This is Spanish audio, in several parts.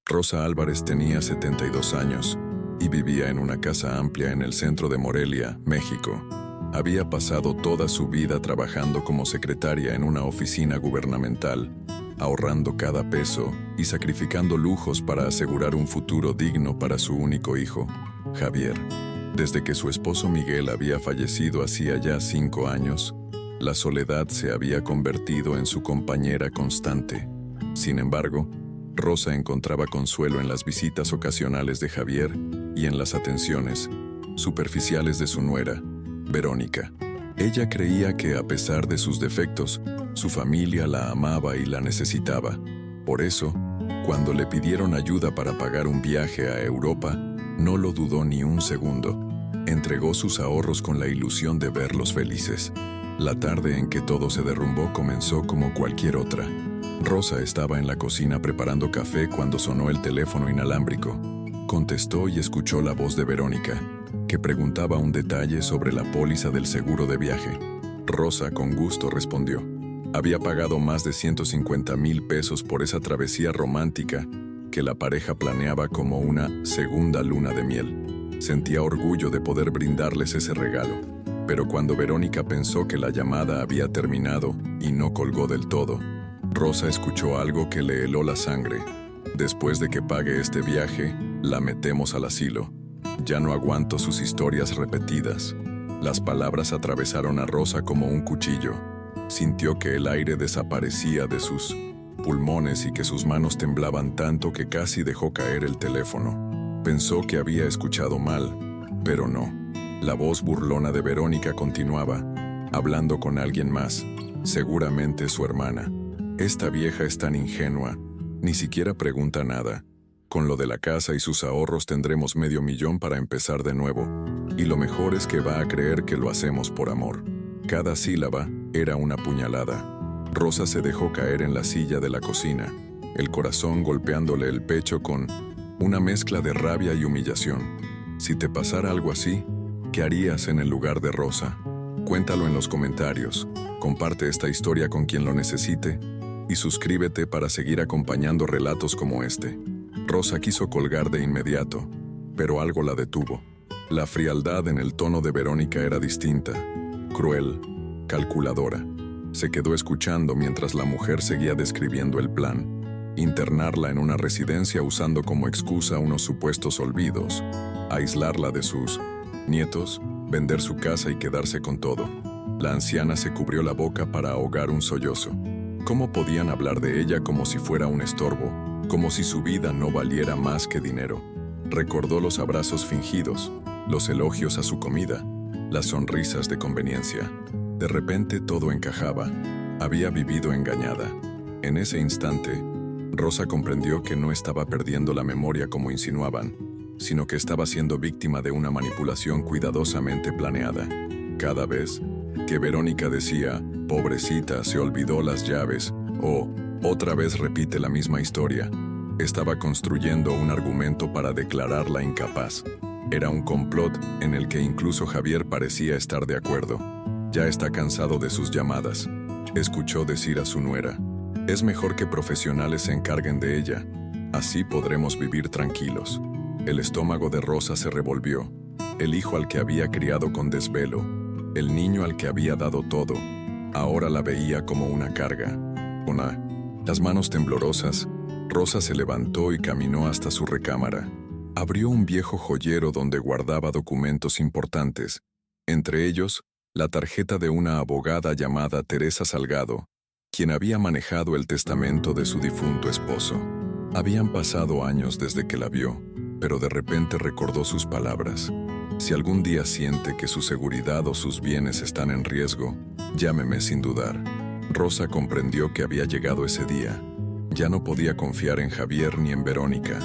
Rosa Álvarez tenía 72 años y vivía en una casa amplia en el centro de Morelia, México. Había pasado toda su vida trabajando como secretaria en una oficina gubernamental, ahorrando cada peso y sacrificando lujos para asegurar un futuro digno para su único hijo, Javier. Desde que su esposo Miguel había fallecido hacía ya 5 años, la soledad se había convertido en su compañera constante. Sin embargo, Rosa encontraba consuelo en las visitas ocasionales de Javier y en las atenciones superficiales de su nuera, Verónica. Ella creía que, a pesar de sus defectos, su familia la amaba y la necesitaba. Por eso, cuando le pidieron ayuda para pagar un viaje a Europa, no lo dudó ni un segundo. Entregó sus ahorros con la ilusión de verlos felices. La tarde en que todo se derrumbó comenzó como cualquier otra. Rosa estaba en la cocina preparando café cuando sonó el teléfono inalámbrico. Contestó y escuchó la voz de Verónica, que preguntaba un detalle sobre la póliza del seguro de viaje. Rosa con gusto respondió. Había pagado más de 150,000 pesos por esa travesía romántica que la pareja planeaba como una segunda luna de miel. Sentía orgullo de poder brindarles ese regalo. Pero cuando Verónica pensó que la llamada había terminado y no colgó del todo, Rosa escuchó algo que le heló la sangre. Después de que pague este viaje, la metemos al asilo. Ya no aguanto sus historias repetidas. Las palabras atravesaron a Rosa como un cuchillo. Sintió que el aire desaparecía de sus pulmones y que sus manos temblaban tanto que casi dejó caer el teléfono. Pensó que había escuchado mal, pero no. La voz burlona de Verónica continuaba, hablando con alguien más, seguramente su hermana. Esta vieja es tan ingenua, ni siquiera pregunta nada. Con lo de la casa y sus ahorros tendremos $500,000 para empezar de nuevo. Y lo mejor es que va a creer que lo hacemos por amor. Cada sílaba era una puñalada. Rosa se dejó caer en la silla de la cocina, el corazón golpeándole el pecho con una mezcla de rabia y humillación. Si te pasara algo así, ¿qué harías en el lugar de Rosa? Cuéntalo en los comentarios, comparte esta historia con quien lo necesite y suscríbete para seguir acompañando relatos como este. Rosa quiso colgar de inmediato, pero algo la detuvo. La frialdad en el tono de Verónica era distinta, cruel, calculadora. Se quedó escuchando mientras la mujer seguía describiendo el plan: internarla en una residencia usando como excusa unos supuestos olvidos, aislarla de sus nietos, vender su casa y quedarse con todo. La anciana se cubrió la boca para ahogar un sollozo. ¿Cómo podían hablar de ella como si fuera un estorbo, como si su vida no valiera más que dinero? Recordó los abrazos fingidos, los elogios a su comida, las sonrisas de conveniencia. De repente todo encajaba. Había vivido engañada. En ese instante, Rosa comprendió que no estaba perdiendo la memoria como insinuaban, sino que estaba siendo víctima de una manipulación cuidadosamente planeada. Cada vez que Verónica decía, pobrecita, se olvidó las llaves, o otra vez repite la misma historia, estaba construyendo un argumento para declararla incapaz. Era un complot en el que incluso Javier parecía estar de acuerdo. Ya está cansado de sus llamadas, escuchó decir a su nuera. Es mejor que profesionales se encarguen de ella, así podremos vivir tranquilos. El estómago de Rosa se revolvió. El hijo al que había criado con desvelo, el niño al que había dado todo, ahora la veía como una carga. Con las manos temblorosas, Rosa se levantó y caminó hasta su recámara. Abrió un viejo joyero donde guardaba documentos importantes, entre ellos, la tarjeta de una abogada llamada Teresa Salgado, quien había manejado el testamento de su difunto esposo. Habían pasado años desde que la vio, pero de repente recordó sus palabras. Si algún día siente que su seguridad o sus bienes están en riesgo, llámeme sin dudar. Rosa comprendió que había llegado ese día. Ya no podía confiar en Javier ni en Verónica.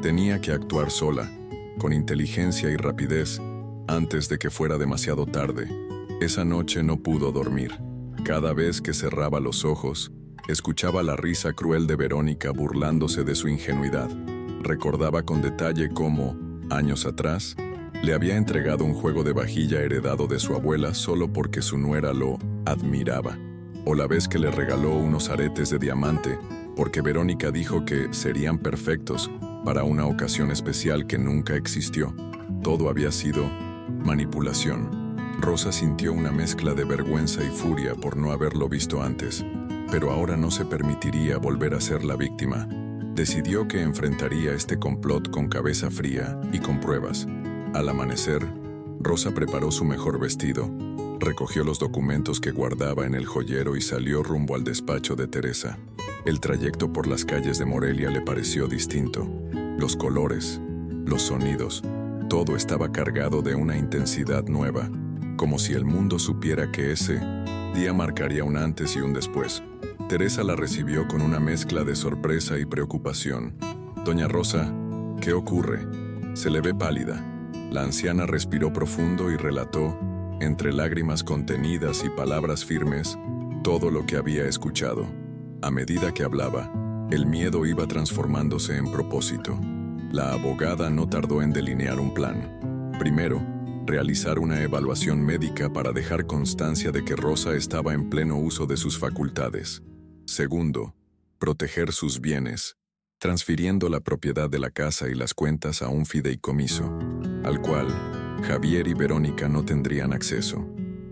Tenía que actuar sola, con inteligencia y rapidez, antes de que fuera demasiado tarde. Esa noche no pudo dormir. Cada vez que cerraba los ojos, escuchaba la risa cruel de Verónica burlándose de su ingenuidad. Recordaba con detalle cómo, años atrás, le había entregado un juego de vajilla heredado de su abuela solo porque su nuera lo admiraba. O la vez que le regaló unos aretes de diamante porque Verónica dijo que serían perfectos para una ocasión especial que nunca existió. Todo había sido manipulación. Rosa sintió una mezcla de vergüenza y furia por no haberlo visto antes, pero ahora no se permitiría volver a ser la víctima. Decidió que enfrentaría este complot con cabeza fría y con pruebas. Al amanecer, Rosa preparó su mejor vestido, recogió los documentos que guardaba en el joyero y salió rumbo al despacho de Teresa. El trayecto por las calles de Morelia le pareció distinto. Los colores, los sonidos, todo estaba cargado de una intensidad nueva, como si el mundo supiera que ese día marcaría un antes y un después. Teresa la recibió con una mezcla de sorpresa y preocupación. «Doña Rosa, ¿qué ocurre? Se le ve pálida». La anciana respiró profundo y relató, entre lágrimas contenidas y palabras firmes, todo lo que había escuchado. A medida que hablaba, el miedo iba transformándose en propósito. La abogada no tardó en delinear un plan. Primero, realizar una evaluación médica para dejar constancia de que Rosa estaba en pleno uso de sus facultades. Segundo, proteger sus bienes, transfiriendo la propiedad de la casa y las cuentas a un fideicomiso, al cual Javier y Verónica no tendrían acceso.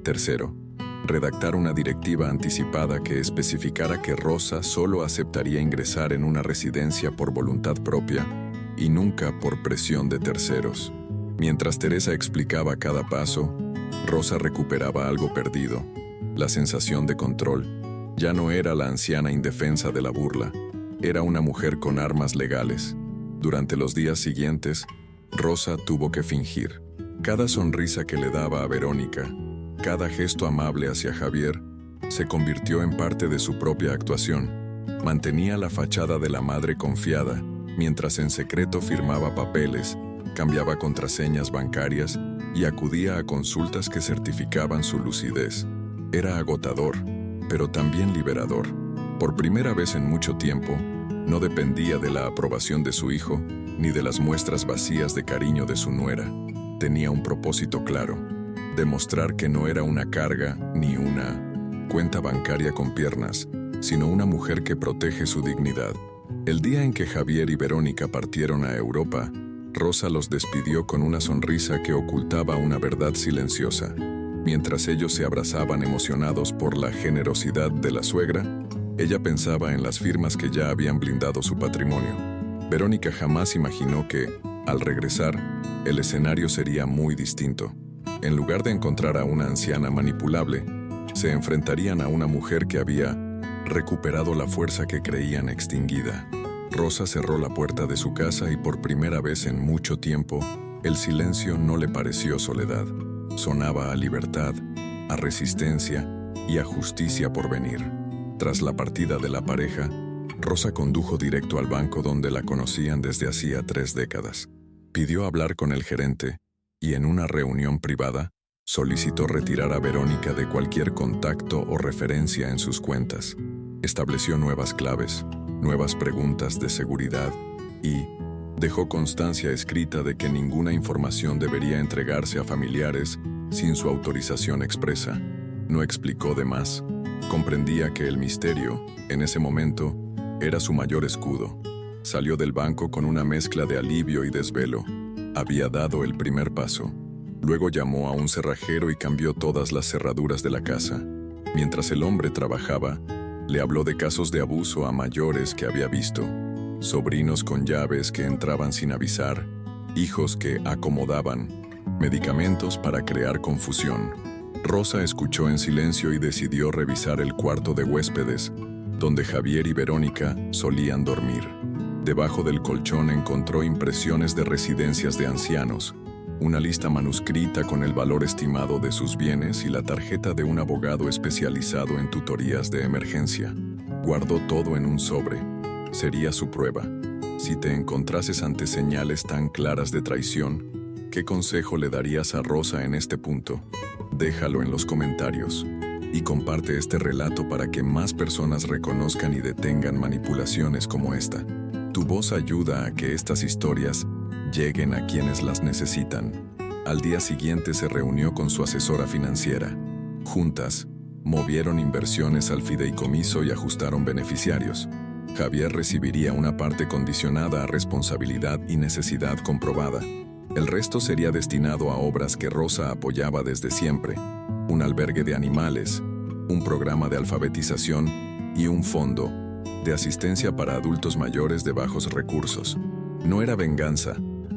Tercero, redactar una directiva anticipada que especificara que Rosa solo aceptaría ingresar en una residencia por voluntad propia y nunca por presión de terceros. Mientras Teresa explicaba cada paso, Rosa recuperaba algo perdido, la sensación de control. Ya no era la anciana indefensa de la burla, era una mujer con armas legales. Durante los días siguientes, Rosa tuvo que fingir. Cada sonrisa que le daba a Verónica, cada gesto amable hacia Javier, se convirtió en parte de su propia actuación. Mantenía la fachada de la madre confiada, mientras en secreto firmaba papeles, cambiaba contraseñas bancarias y acudía a consultas que certificaban su lucidez. Era agotador, pero también liberador. Por primera vez en mucho tiempo, no dependía de la aprobación de su hijo, ni de las muestras vacías de cariño de su nuera. Tenía un propósito claro: demostrar que no era una carga ni una cuenta bancaria con piernas, sino una mujer que protege su dignidad. El día en que Javier y Verónica partieron a Europa, Rosa los despidió con una sonrisa que ocultaba una verdad silenciosa. Mientras ellos se abrazaban emocionados por la generosidad de la suegra, ella pensaba en las firmas que ya habían blindado su patrimonio. Verónica jamás imaginó que, al regresar, el escenario sería muy distinto. En lugar de encontrar a una anciana manipulable, se enfrentarían a una mujer que había recuperado la fuerza que creían extinguida. Rosa cerró la puerta de su casa y por primera vez en mucho tiempo, el silencio no le pareció soledad. Sonaba a libertad, a resistencia y a justicia por venir. Tras la partida de la pareja, Rosa condujo directo al banco donde la conocían desde hacía 3 décadas. Pidió hablar con el gerente y en una reunión privada, solicitó retirar a Verónica de cualquier contacto o referencia en sus cuentas. Estableció nuevas claves, nuevas preguntas de seguridad y dejó constancia escrita de que ninguna información debería entregarse a familiares sin su autorización expresa. No explicó de más. Comprendía que el misterio, en ese momento, era su mayor escudo. Salió del banco con una mezcla de alivio y desvelo. Había dado el primer paso. Luego llamó a un cerrajero y cambió todas las cerraduras de la casa. Mientras el hombre trabajaba, le habló de casos de abuso a mayores que había visto, sobrinos con llaves que entraban sin avisar, hijos que acomodaban, medicamentos para crear confusión. Rosa escuchó en silencio y decidió revisar el cuarto de huéspedes, donde Javier y Verónica solían dormir. Debajo del colchón encontró impresiones de residencias de ancianos, una lista manuscrita con el valor estimado de sus bienes y la tarjeta de un abogado especializado en tutorías de emergencia. Guardó todo en un sobre. Sería su prueba. Si te encontrases ante señales tan claras de traición, ¿qué consejo le darías a Rosa en este punto? Déjalo en los comentarios y comparte este relato para que más personas reconozcan y detengan manipulaciones como esta. Tu voz ayuda a que estas historias lleguen a quienes las necesitan. Al día siguiente se reunió con su asesora financiera. Juntas, movieron inversiones al fideicomiso y ajustaron beneficiarios. Javier recibiría una parte condicionada a responsabilidad y necesidad comprobada. El resto sería destinado a obras que Rosa apoyaba desde siempre: un albergue de animales, un programa de alfabetización y un fondo de asistencia para adultos mayores de bajos recursos. No era venganza,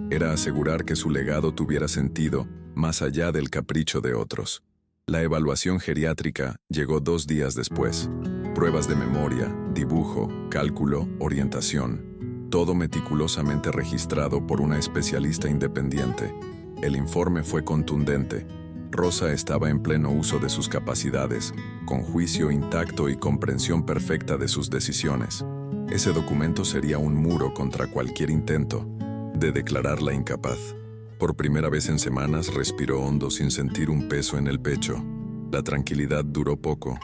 era asegurar que su legado tuviera sentido más allá del capricho de otros. La evaluación geriátrica llegó 2 días después. Pruebas de memoria, dibujo, cálculo, orientación. Todo meticulosamente registrado por una especialista independiente. El informe fue contundente. Rosa estaba en pleno uso de sus capacidades, con juicio intacto y comprensión perfecta de sus decisiones. Ese documento sería un muro contra cualquier intento de declararla incapaz. Por primera vez en semanas respiró hondo sin sentir un peso en el pecho. La tranquilidad duró poco.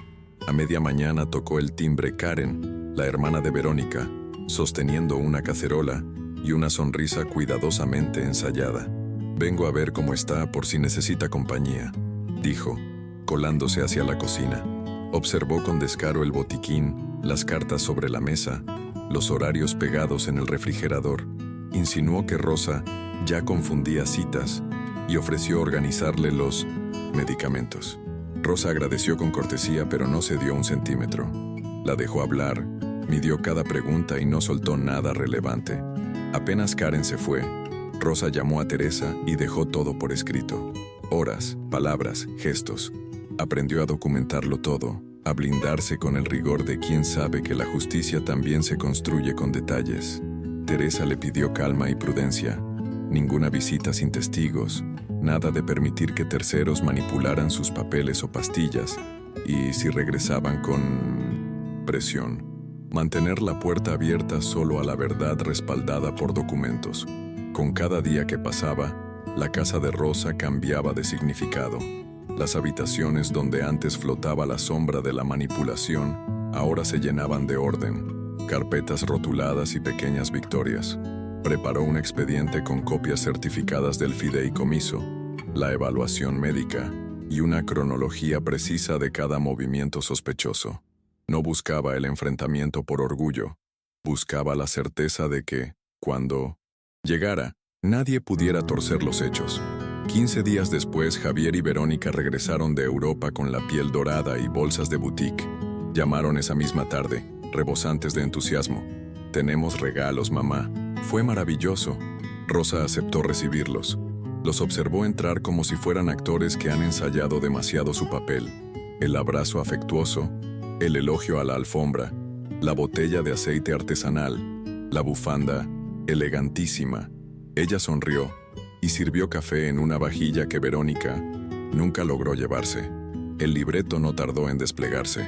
A media mañana tocó el timbre Karen, la hermana de Verónica, sosteniendo una cacerola y una sonrisa cuidadosamente ensayada. «Vengo a ver cómo está por si necesita compañía», dijo, colándose hacia la cocina. Observó con descaro el botiquín, las cartas sobre la mesa, los horarios pegados en el refrigerador. Insinuó que Rosa ya confundía citas y ofreció organizarle los medicamentos. Rosa agradeció con cortesía, pero no cedió un centímetro. La dejó hablar, midió cada pregunta y no soltó nada relevante. Apenas Karen se fue, Rosa llamó a Teresa y dejó todo por escrito. Horas, palabras, gestos. Aprendió a documentarlo todo, a blindarse con el rigor de quien sabe que la justicia también se construye con detalles. Teresa le pidió calma y prudencia. Ninguna visita sin testigos, nada de permitir que terceros manipularan sus papeles o pastillas, y si regresaban con presión, mantener la puerta abierta solo a la verdad respaldada por documentos. Con cada día que pasaba, la casa de Rosa cambiaba de significado. Las habitaciones donde antes flotaba la sombra de la manipulación, ahora se llenaban de orden, carpetas rotuladas y pequeñas victorias. Preparó un expediente con copias certificadas del fideicomiso, la evaluación médica y una cronología precisa de cada movimiento sospechoso. No buscaba el enfrentamiento por orgullo, buscaba la certeza de que, cuando llegara, nadie pudiera torcer los hechos. 15 días después, Javier y Verónica regresaron de Europa con la piel dorada y bolsas de boutique. Llamaron esa misma tarde, rebosantes de entusiasmo. «Tenemos regalos, mamá». Fue maravilloso. Rosa aceptó recibirlos. Los observó entrar como si fueran actores que han ensayado demasiado su papel. El abrazo afectuoso, el elogio a la alfombra, la botella de aceite artesanal, la bufanda elegantísima. Ella sonrió y sirvió café en una vajilla que Verónica nunca logró llevarse. El libreto no tardó en desplegarse.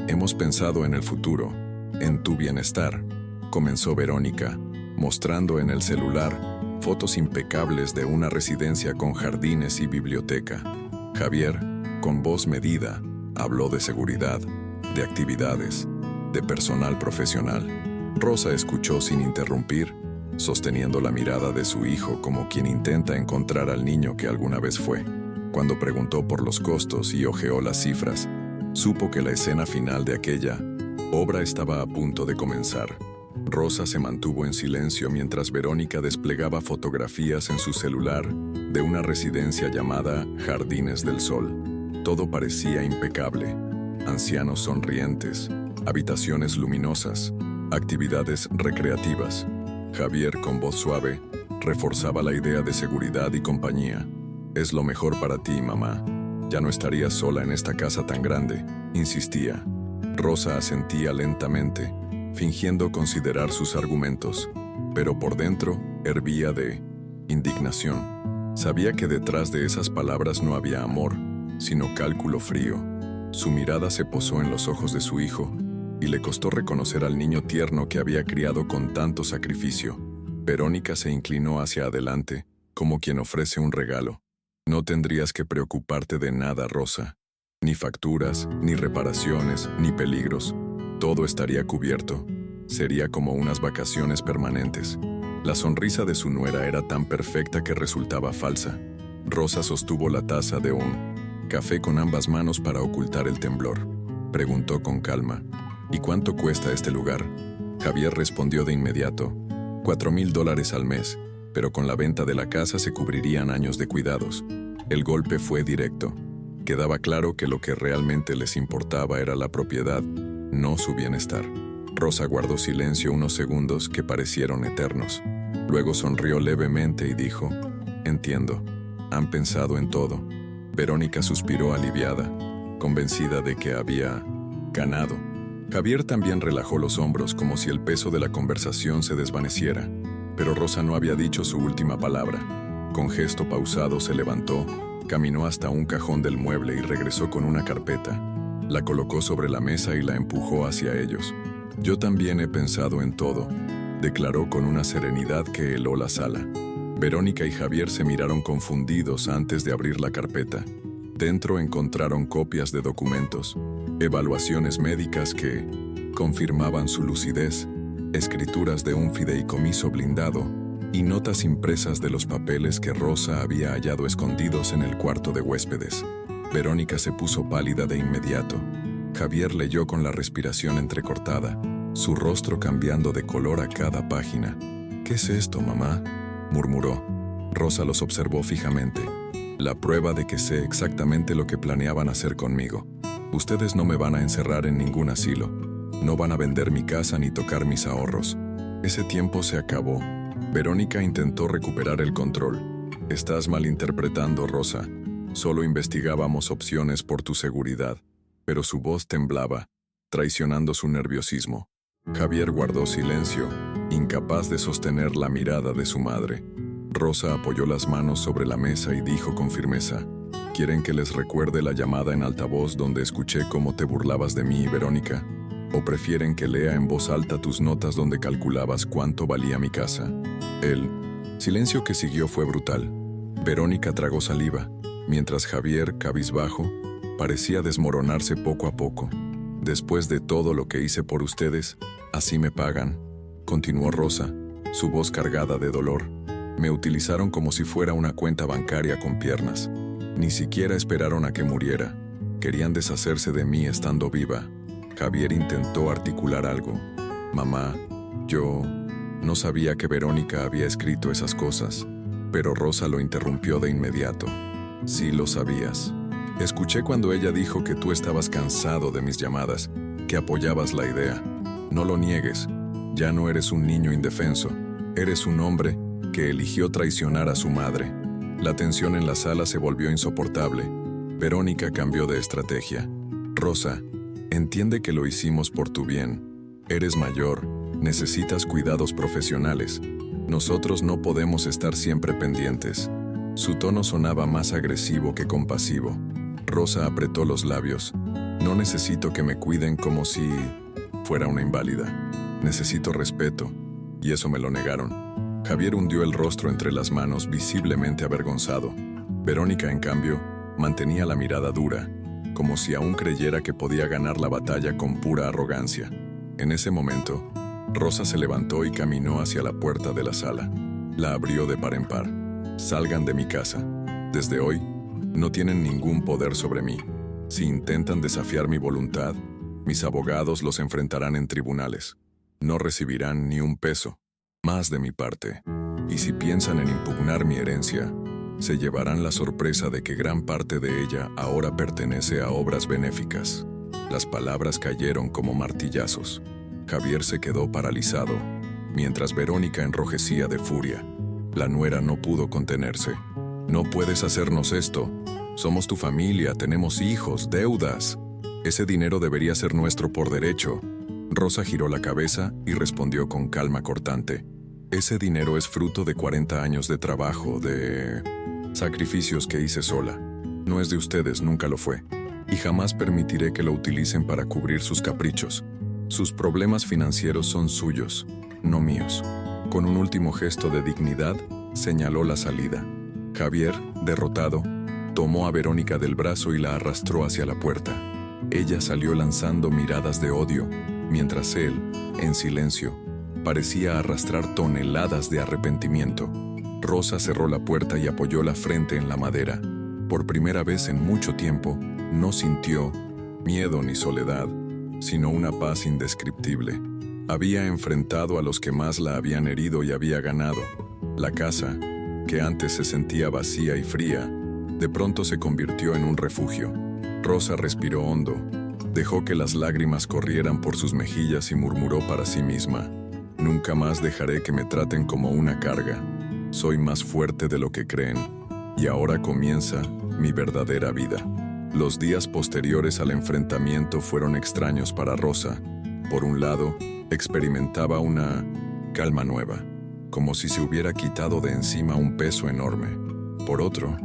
«Hemos pensado en el futuro, en tu bienestar», comenzó Verónica, mostrando en el celular fotos impecables de una residencia con jardines y biblioteca. Javier, con voz medida, habló de seguridad, de actividades, de personal profesional. Rosa escuchó sin interrumpir, sosteniendo la mirada de su hijo como quien intenta encontrar al niño que alguna vez fue. Cuando preguntó por los costos y hojeó las cifras, supo que la escena final de aquella obra estaba a punto de comenzar. Rosa se mantuvo en silencio mientras Verónica desplegaba fotografías en su celular de una residencia llamada Jardines del Sol. Todo parecía impecable. Ancianos sonrientes, habitaciones luminosas, actividades recreativas. Javier, con voz suave, reforzaba la idea de seguridad y compañía. «Es lo mejor para ti, mamá. Ya no estarías sola en esta casa tan grande», insistía. Rosa asentía lentamente, fingiendo considerar sus argumentos, pero por dentro hervía de indignación. Sabía que detrás de esas palabras no había amor, sino cálculo frío. Su mirada se posó en los ojos de su hijo, y le costó reconocer al niño tierno que había criado con tanto sacrificio. Verónica se inclinó hacia adelante, como quien ofrece un regalo. «No tendrías que preocuparte de nada, Rosa. Ni facturas, ni reparaciones, ni peligros. Todo estaría cubierto. Sería como unas vacaciones permanentes». La sonrisa de su nuera era tan perfecta que resultaba falsa. Rosa sostuvo la taza de un café con ambas manos para ocultar el temblor. Preguntó con calma: «¿Y cuánto cuesta este lugar?» Javier respondió de inmediato: $4,000 al mes, pero con la venta de la casa se cubrirían años de cuidados. El golpe fue directo. Quedaba claro que lo que realmente les importaba era la propiedad, no su bienestar. Rosa guardó silencio unos segundos que parecieron eternos. Luego sonrió levemente y dijo: «Entiendo. Han pensado en todo». Verónica suspiró aliviada, convencida de que había ganado. Javier también relajó los hombros como si el peso de la conversación se desvaneciera, pero Rosa no había dicho su última palabra. Con gesto pausado se levantó, caminó hasta un cajón del mueble y regresó con una carpeta. La colocó sobre la mesa y la empujó hacia ellos. «Yo también he pensado en todo», declaró con una serenidad que heló la sala. Verónica y Javier se miraron confundidos antes de abrir la carpeta. Dentro encontraron copias de documentos, evaluaciones médicas que confirmaban su lucidez, escrituras de un fideicomiso blindado y notas impresas de los papeles que Rosa había hallado escondidos en el cuarto de huéspedes. Verónica se puso pálida de inmediato. Javier leyó con la respiración entrecortada, su rostro cambiando de color a cada página. «¿Qué es esto, mamá?», murmuró. Rosa los observó fijamente. «La prueba de que sé exactamente lo que planeaban hacer conmigo. Ustedes no me van a encerrar en ningún asilo. No van a vender mi casa ni tocar mis ahorros. Ese tiempo se acabó». Verónica intentó recuperar el control. «Estás malinterpretando, Rosa. Solo investigábamos opciones por tu seguridad». Pero su voz temblaba, traicionando su nerviosismo. Javier guardó silencio, incapaz de sostener la mirada de su madre. Rosa apoyó las manos sobre la mesa y dijo con firmeza: «¿Quieren que les recuerde la llamada en altavoz donde escuché cómo te burlabas de mí, Verónica? ¿O prefieren que lea en voz alta tus notas donde calculabas cuánto valía mi casa?» El silencio que siguió fue brutal. Verónica tragó saliva, mientras Javier, cabizbajo, parecía desmoronarse poco a poco. «Después de todo lo que hice por ustedes, así me pagan», continuó Rosa, su voz cargada de dolor. «Me utilizaron como si fuera una cuenta bancaria con piernas. Ni siquiera esperaron a que muriera. Querían deshacerse de mí estando viva». Javier intentó articular algo. «Mamá, yo no sabía que Verónica había escrito esas cosas», pero Rosa lo interrumpió de inmediato. «Sí lo sabías. Escuché cuando ella dijo que tú estabas cansado de mis llamadas, que apoyabas la idea. No lo niegues, ya no eres un niño indefenso, eres un hombre que eligió traicionar a su madre». La tensión en la sala se volvió insoportable. Verónica cambió de estrategia. «Rosa, entiende que lo hicimos por tu bien. Eres mayor, necesitas cuidados profesionales. Nosotros no podemos estar siempre pendientes». Su tono sonaba más agresivo que compasivo. Rosa apretó los labios. «No necesito que me cuiden como si fuera una inválida. Necesito respeto, y eso me lo negaron». Javier hundió el rostro entre las manos, visiblemente avergonzado. Verónica, en cambio, mantenía la mirada dura, como si aún creyera que podía ganar la batalla con pura arrogancia. En ese momento, Rosa se levantó y caminó hacia la puerta de la sala. La abrió de par en par. «Salgan de mi casa. Desde hoy, no tienen ningún poder sobre mí. Si intentan desafiar mi voluntad, mis abogados los enfrentarán en tribunales. No recibirán ni un peso más de mi parte. Y si piensan en impugnar mi herencia, se llevarán la sorpresa de que gran parte de ella ahora pertenece a obras benéficas». Las palabras cayeron como martillazos. Javier se quedó paralizado, mientras Verónica enrojecía de furia. La nuera no pudo contenerse. «No puedes hacernos esto. Somos tu familia, tenemos hijos, deudas. Ese dinero debería ser nuestro por derecho». Rosa giró la cabeza y respondió con calma cortante: «Ese dinero es fruto de 40 años de trabajo, de sacrificios que hice sola. No es de ustedes, nunca lo fue. Y jamás permitiré que lo utilicen para cubrir sus caprichos. Sus problemas financieros son suyos, no míos». Con un último gesto de dignidad, señaló la salida. Javier, derrotado, tomó a Verónica del brazo y la arrastró hacia la puerta. Ella salió lanzando miradas de odio, mientras él, en silencio, parecía arrastrar toneladas de arrepentimiento. Rosa cerró la puerta y apoyó la frente en la madera. Por primera vez en mucho tiempo, no sintió miedo ni soledad, sino una paz indescriptible. Había enfrentado a los que más la habían herido y había ganado. La casa, que antes se sentía vacía y fría, de pronto se convirtió en un refugio. Rosa respiró hondo, dejó que las lágrimas corrieran por sus mejillas y murmuró para sí misma: «Nunca más dejaré que me traten como una carga. Soy más fuerte de lo que creen. Y ahora comienza mi verdadera vida». Los días posteriores al enfrentamiento fueron extraños para Rosa. Por un lado, experimentaba una calma nueva, como si se hubiera quitado de encima un peso enorme. Por otro,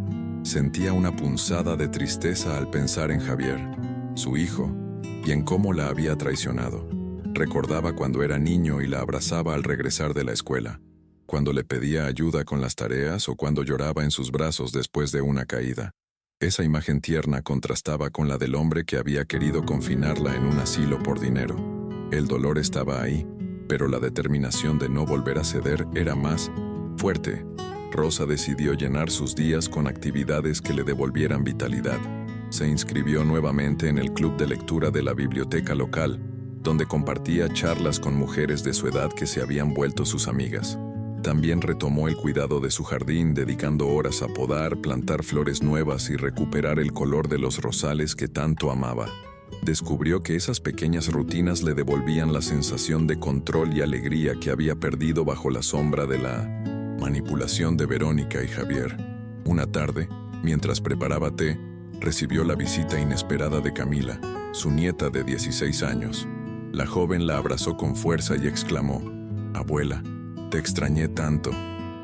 sentía una punzada de tristeza al pensar en Javier, su hijo, y en cómo la había traicionado. Recordaba cuando era niño y la abrazaba al regresar de la escuela, cuando le pedía ayuda con las tareas o cuando lloraba en sus brazos después de una caída. Esa imagen tierna contrastaba con la del hombre que había querido confinarla en un asilo por dinero. El dolor estaba ahí, pero la determinación de no volver a ceder era más fuerte. Rosa decidió llenar sus días con actividades que le devolvieran vitalidad. Se inscribió nuevamente en el club de lectura de la biblioteca local, donde compartía charlas con mujeres de su edad que se habían vuelto sus amigas. También retomó el cuidado de su jardín, dedicando horas a podar, plantar flores nuevas y recuperar el color de los rosales que tanto amaba. Descubrió que esas pequeñas rutinas le devolvían la sensación de control y alegría que había perdido bajo la sombra de la manipulación de Verónica y Javier. Una tarde, mientras preparaba té, recibió la visita inesperada de Camila, su nieta de 16 años. La joven la abrazó con fuerza y exclamó: «Abuela, te extrañé tanto».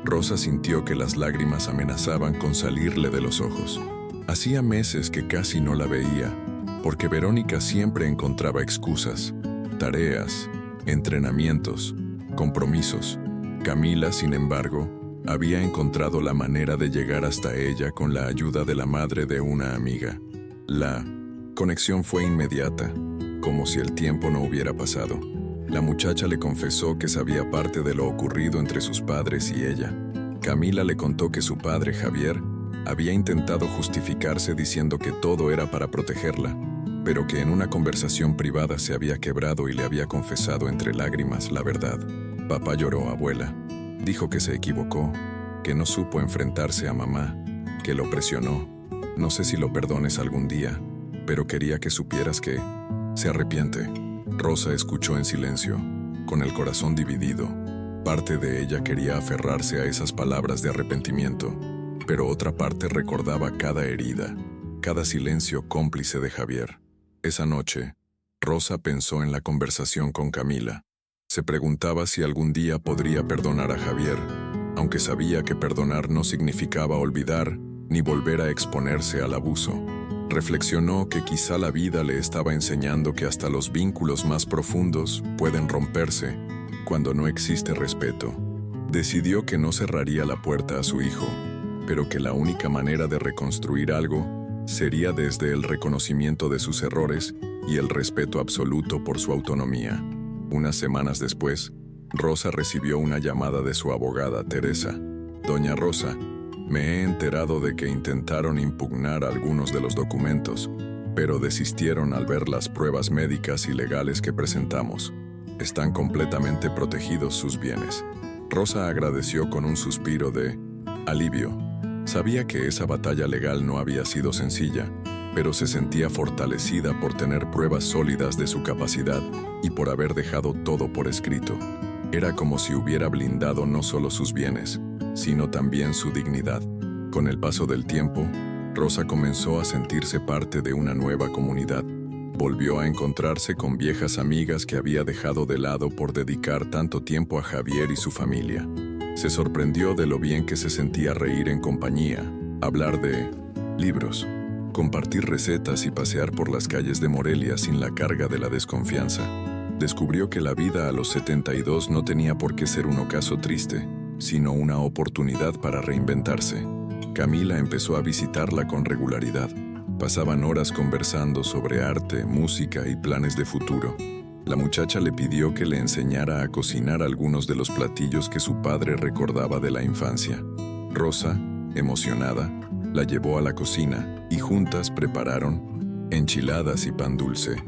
Rosa sintió que las lágrimas amenazaban con salirle de los ojos. Hacía meses que casi no la veía, porque Verónica siempre encontraba excusas, tareas, entrenamientos, compromisos. Camila, sin embargo, había encontrado la manera de llegar hasta ella con la ayuda de la madre de una amiga. La conexión fue inmediata, como si el tiempo no hubiera pasado. La muchacha le confesó que sabía parte de lo ocurrido entre sus padres y ella. Camila le contó que su padre, Javier, había intentado justificarse diciendo que todo era para protegerla, pero que en una conversación privada se había quebrado y le había confesado entre lágrimas la verdad. «Papá lloró, abuela. Dijo que se equivocó, que no supo enfrentarse a mamá, que lo presionó. No sé si lo perdones algún día, pero quería que supieras que se arrepiente». Rosa escuchó en silencio, con el corazón dividido. Parte de ella quería aferrarse a esas palabras de arrepentimiento, pero otra parte recordaba cada herida, cada silencio cómplice de Javier. Esa noche, Rosa pensó en la conversación con Camila. Se preguntaba si algún día podría perdonar a Javier, aunque sabía que perdonar no significaba olvidar ni volver a exponerse al abuso. Reflexionó que quizá la vida le estaba enseñando que hasta los vínculos más profundos pueden romperse cuando no existe respeto. Decidió que no cerraría la puerta a su hijo, pero que la única manera de reconstruir algo sería desde el reconocimiento de sus errores y el respeto absoluto por su autonomía. Unas semanas después, Rosa recibió una llamada de su abogada, Teresa. «Doña Rosa, me he enterado de que intentaron impugnar algunos de los documentos, pero desistieron al ver las pruebas médicas y legales que presentamos. Están completamente protegidos sus bienes». Rosa agradeció con un suspiro de alivio. Sabía que esa batalla legal no había sido sencilla, pero se sentía fortalecida por tener pruebas sólidas de su capacidad y por haber dejado todo por escrito. Era como si hubiera blindado no solo sus bienes, sino también su dignidad. Con el paso del tiempo, Rosa comenzó a sentirse parte de una nueva comunidad. Volvió a encontrarse con viejas amigas que había dejado de lado por dedicar tanto tiempo a Javier y su familia. Se sorprendió de lo bien que se sentía reír en compañía, hablar de libros, compartir recetas y pasear por las calles de Morelia sin la carga de la desconfianza. Descubrió que la vida a los 72 no tenía por qué ser un ocaso triste, sino una oportunidad para reinventarse. Camila empezó a visitarla con regularidad. Pasaban horas conversando sobre arte, música y planes de futuro. La muchacha le pidió que le enseñara a cocinar algunos de los platillos que su padre recordaba de la infancia. Rosa, emocionada, la llevó a la cocina y juntas prepararon enchiladas y pan dulce.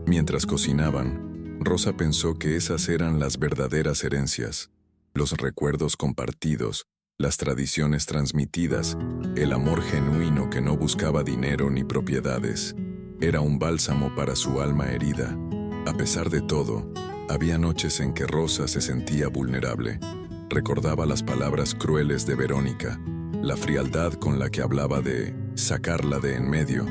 Mientras cocinaban, Rosa pensó que esas eran las verdaderas herencias, los recuerdos compartidos, las tradiciones transmitidas, el amor genuino que no buscaba dinero ni propiedades. Era un bálsamo para su alma herida. A pesar de todo, había noches en que Rosa se sentía vulnerable. Recordaba las palabras crueles de Verónica, la frialdad con la que hablaba de sacarla de en medio,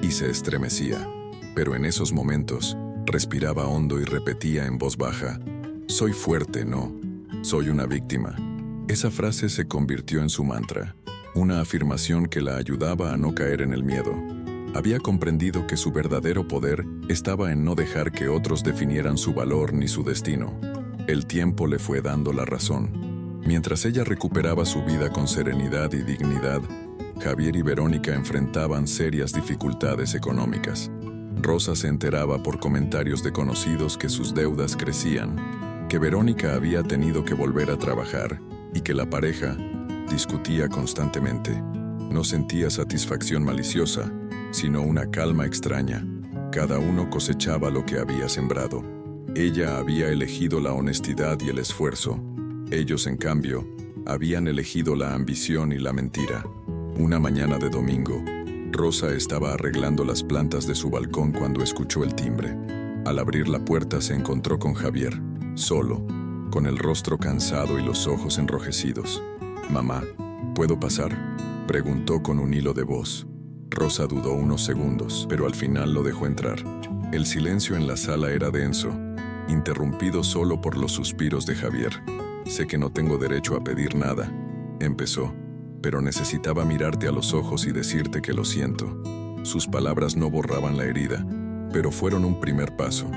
y se estremecía. Pero en esos momentos, respiraba hondo y repetía en voz baja: «Soy fuerte, no. Soy una víctima». Esa frase se convirtió en su mantra, una afirmación que la ayudaba a no caer en el miedo. Había comprendido que su verdadero poder estaba en no dejar que otros definieran su valor ni su destino. El tiempo le fue dando la razón. Mientras ella recuperaba su vida con serenidad y dignidad, Javier y Verónica enfrentaban serias dificultades económicas. Rosa se enteraba por comentarios de conocidos que sus deudas crecían, que Verónica había tenido que volver a trabajar y que la pareja discutía constantemente. No sentía satisfacción maliciosa, sino una calma extraña. Cada uno cosechaba lo que había sembrado. Ella había elegido la honestidad y el esfuerzo. Ellos, en cambio, habían elegido la ambición y la mentira. Una mañana de domingo, Rosa estaba arreglando las plantas de su balcón cuando escuchó el timbre. Al abrir la puerta se encontró con Javier, solo, con el rostro cansado y los ojos enrojecidos. «Mamá, ¿puedo pasar?», preguntó con un hilo de voz. Rosa dudó unos segundos, pero al final lo dejó entrar. El silencio en la sala era denso, interrumpido solo por los suspiros de Javier. «Sé que no tengo derecho a pedir nada», empezó, «pero necesitaba mirarte a los ojos y decirte que lo siento». Sus palabras no borraban la herida, pero fueron un primer paso.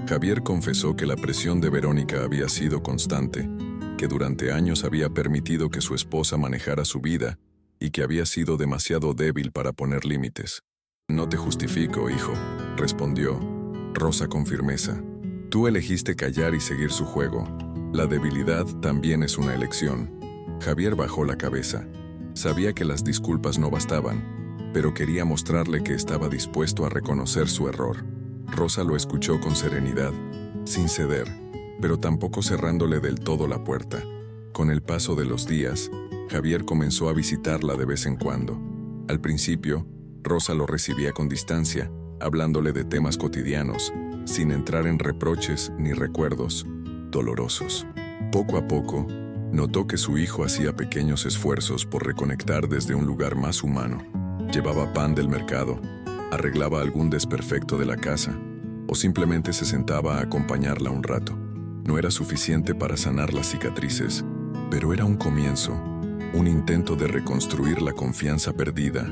Javier confesó que la presión de Verónica había sido constante, que durante años había permitido que su esposa manejara su vida y que había sido demasiado débil para poner límites. «No te justifico, hijo», respondió Rosa con firmeza. «Tú elegiste callar y seguir su juego. La debilidad también es una elección». Javier bajó la cabeza. Sabía que las disculpas no bastaban, pero quería mostrarle que estaba dispuesto a reconocer su error. Rosa lo escuchó con serenidad, sin ceder, pero tampoco cerrándole del todo la puerta. Con el paso de los días, Javier comenzó a visitarla de vez en cuando. Al principio, Rosa lo recibía con distancia, hablándole de temas cotidianos, sin entrar en reproches ni recuerdos dolorosos. Poco a poco, notó que su hijo hacía pequeños esfuerzos por reconectar desde un lugar más humano. Llevaba pan del mercado, arreglaba algún desperfecto de la casa, o simplemente se sentaba a acompañarla un rato. No era suficiente para sanar las cicatrices, pero era un comienzo, un intento de reconstruir la confianza perdida.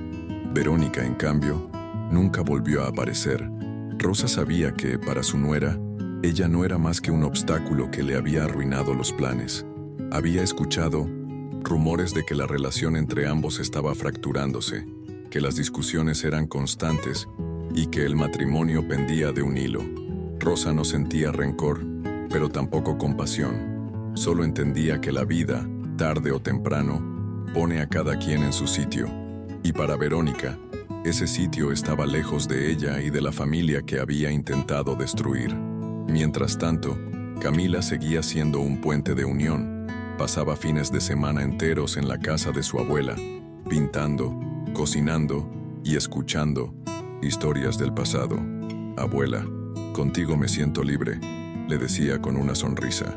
Verónica, en cambio, nunca volvió a aparecer. Rosa sabía que, para su nuera, ella no era más que un obstáculo que le había arruinado los planes. Había escuchado rumores de que la relación entre ambos estaba fracturándose, que las discusiones eran constantes y que el matrimonio pendía de un hilo. Rosa no sentía rencor, pero tampoco compasión. Solo entendía que la vida, tarde o temprano, pone a cada quien en su sitio. Y para Verónica, ese sitio estaba lejos de ella y de la familia que había intentado destruir. Mientras tanto, Camila seguía siendo un puente de unión. Pasaba fines de semana enteros en la casa de su abuela, pintando, cocinando y escuchando historias del pasado. «Abuela, contigo me siento libre», le decía con una sonrisa.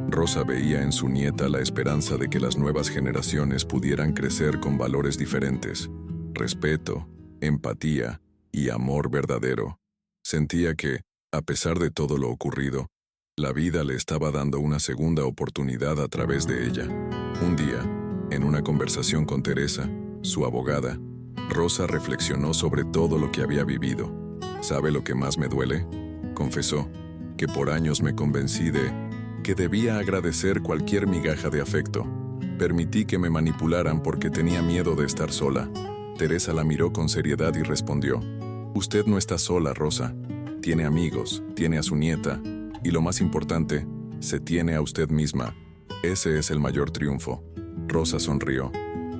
Rosa veía en su nieta la esperanza de que las nuevas generaciones pudieran crecer con valores diferentes: respeto, empatía y amor verdadero. Sentía que, a pesar de todo lo ocurrido, la vida le estaba dando una segunda oportunidad a través de ella. Un día, en una conversación con Teresa, su abogada, Rosa reflexionó sobre todo lo que había vivido. «¿Sabe lo que más me duele?», confesó, «que por años me convencí de que debía agradecer cualquier migaja de afecto. Permití que me manipularan porque tenía miedo de estar sola». Teresa la miró con seriedad y respondió: «Usted no está sola, Rosa. Tiene amigos, tiene a su nieta, y lo más importante, se tiene a usted misma. Ese es el mayor triunfo». Rosa sonrió.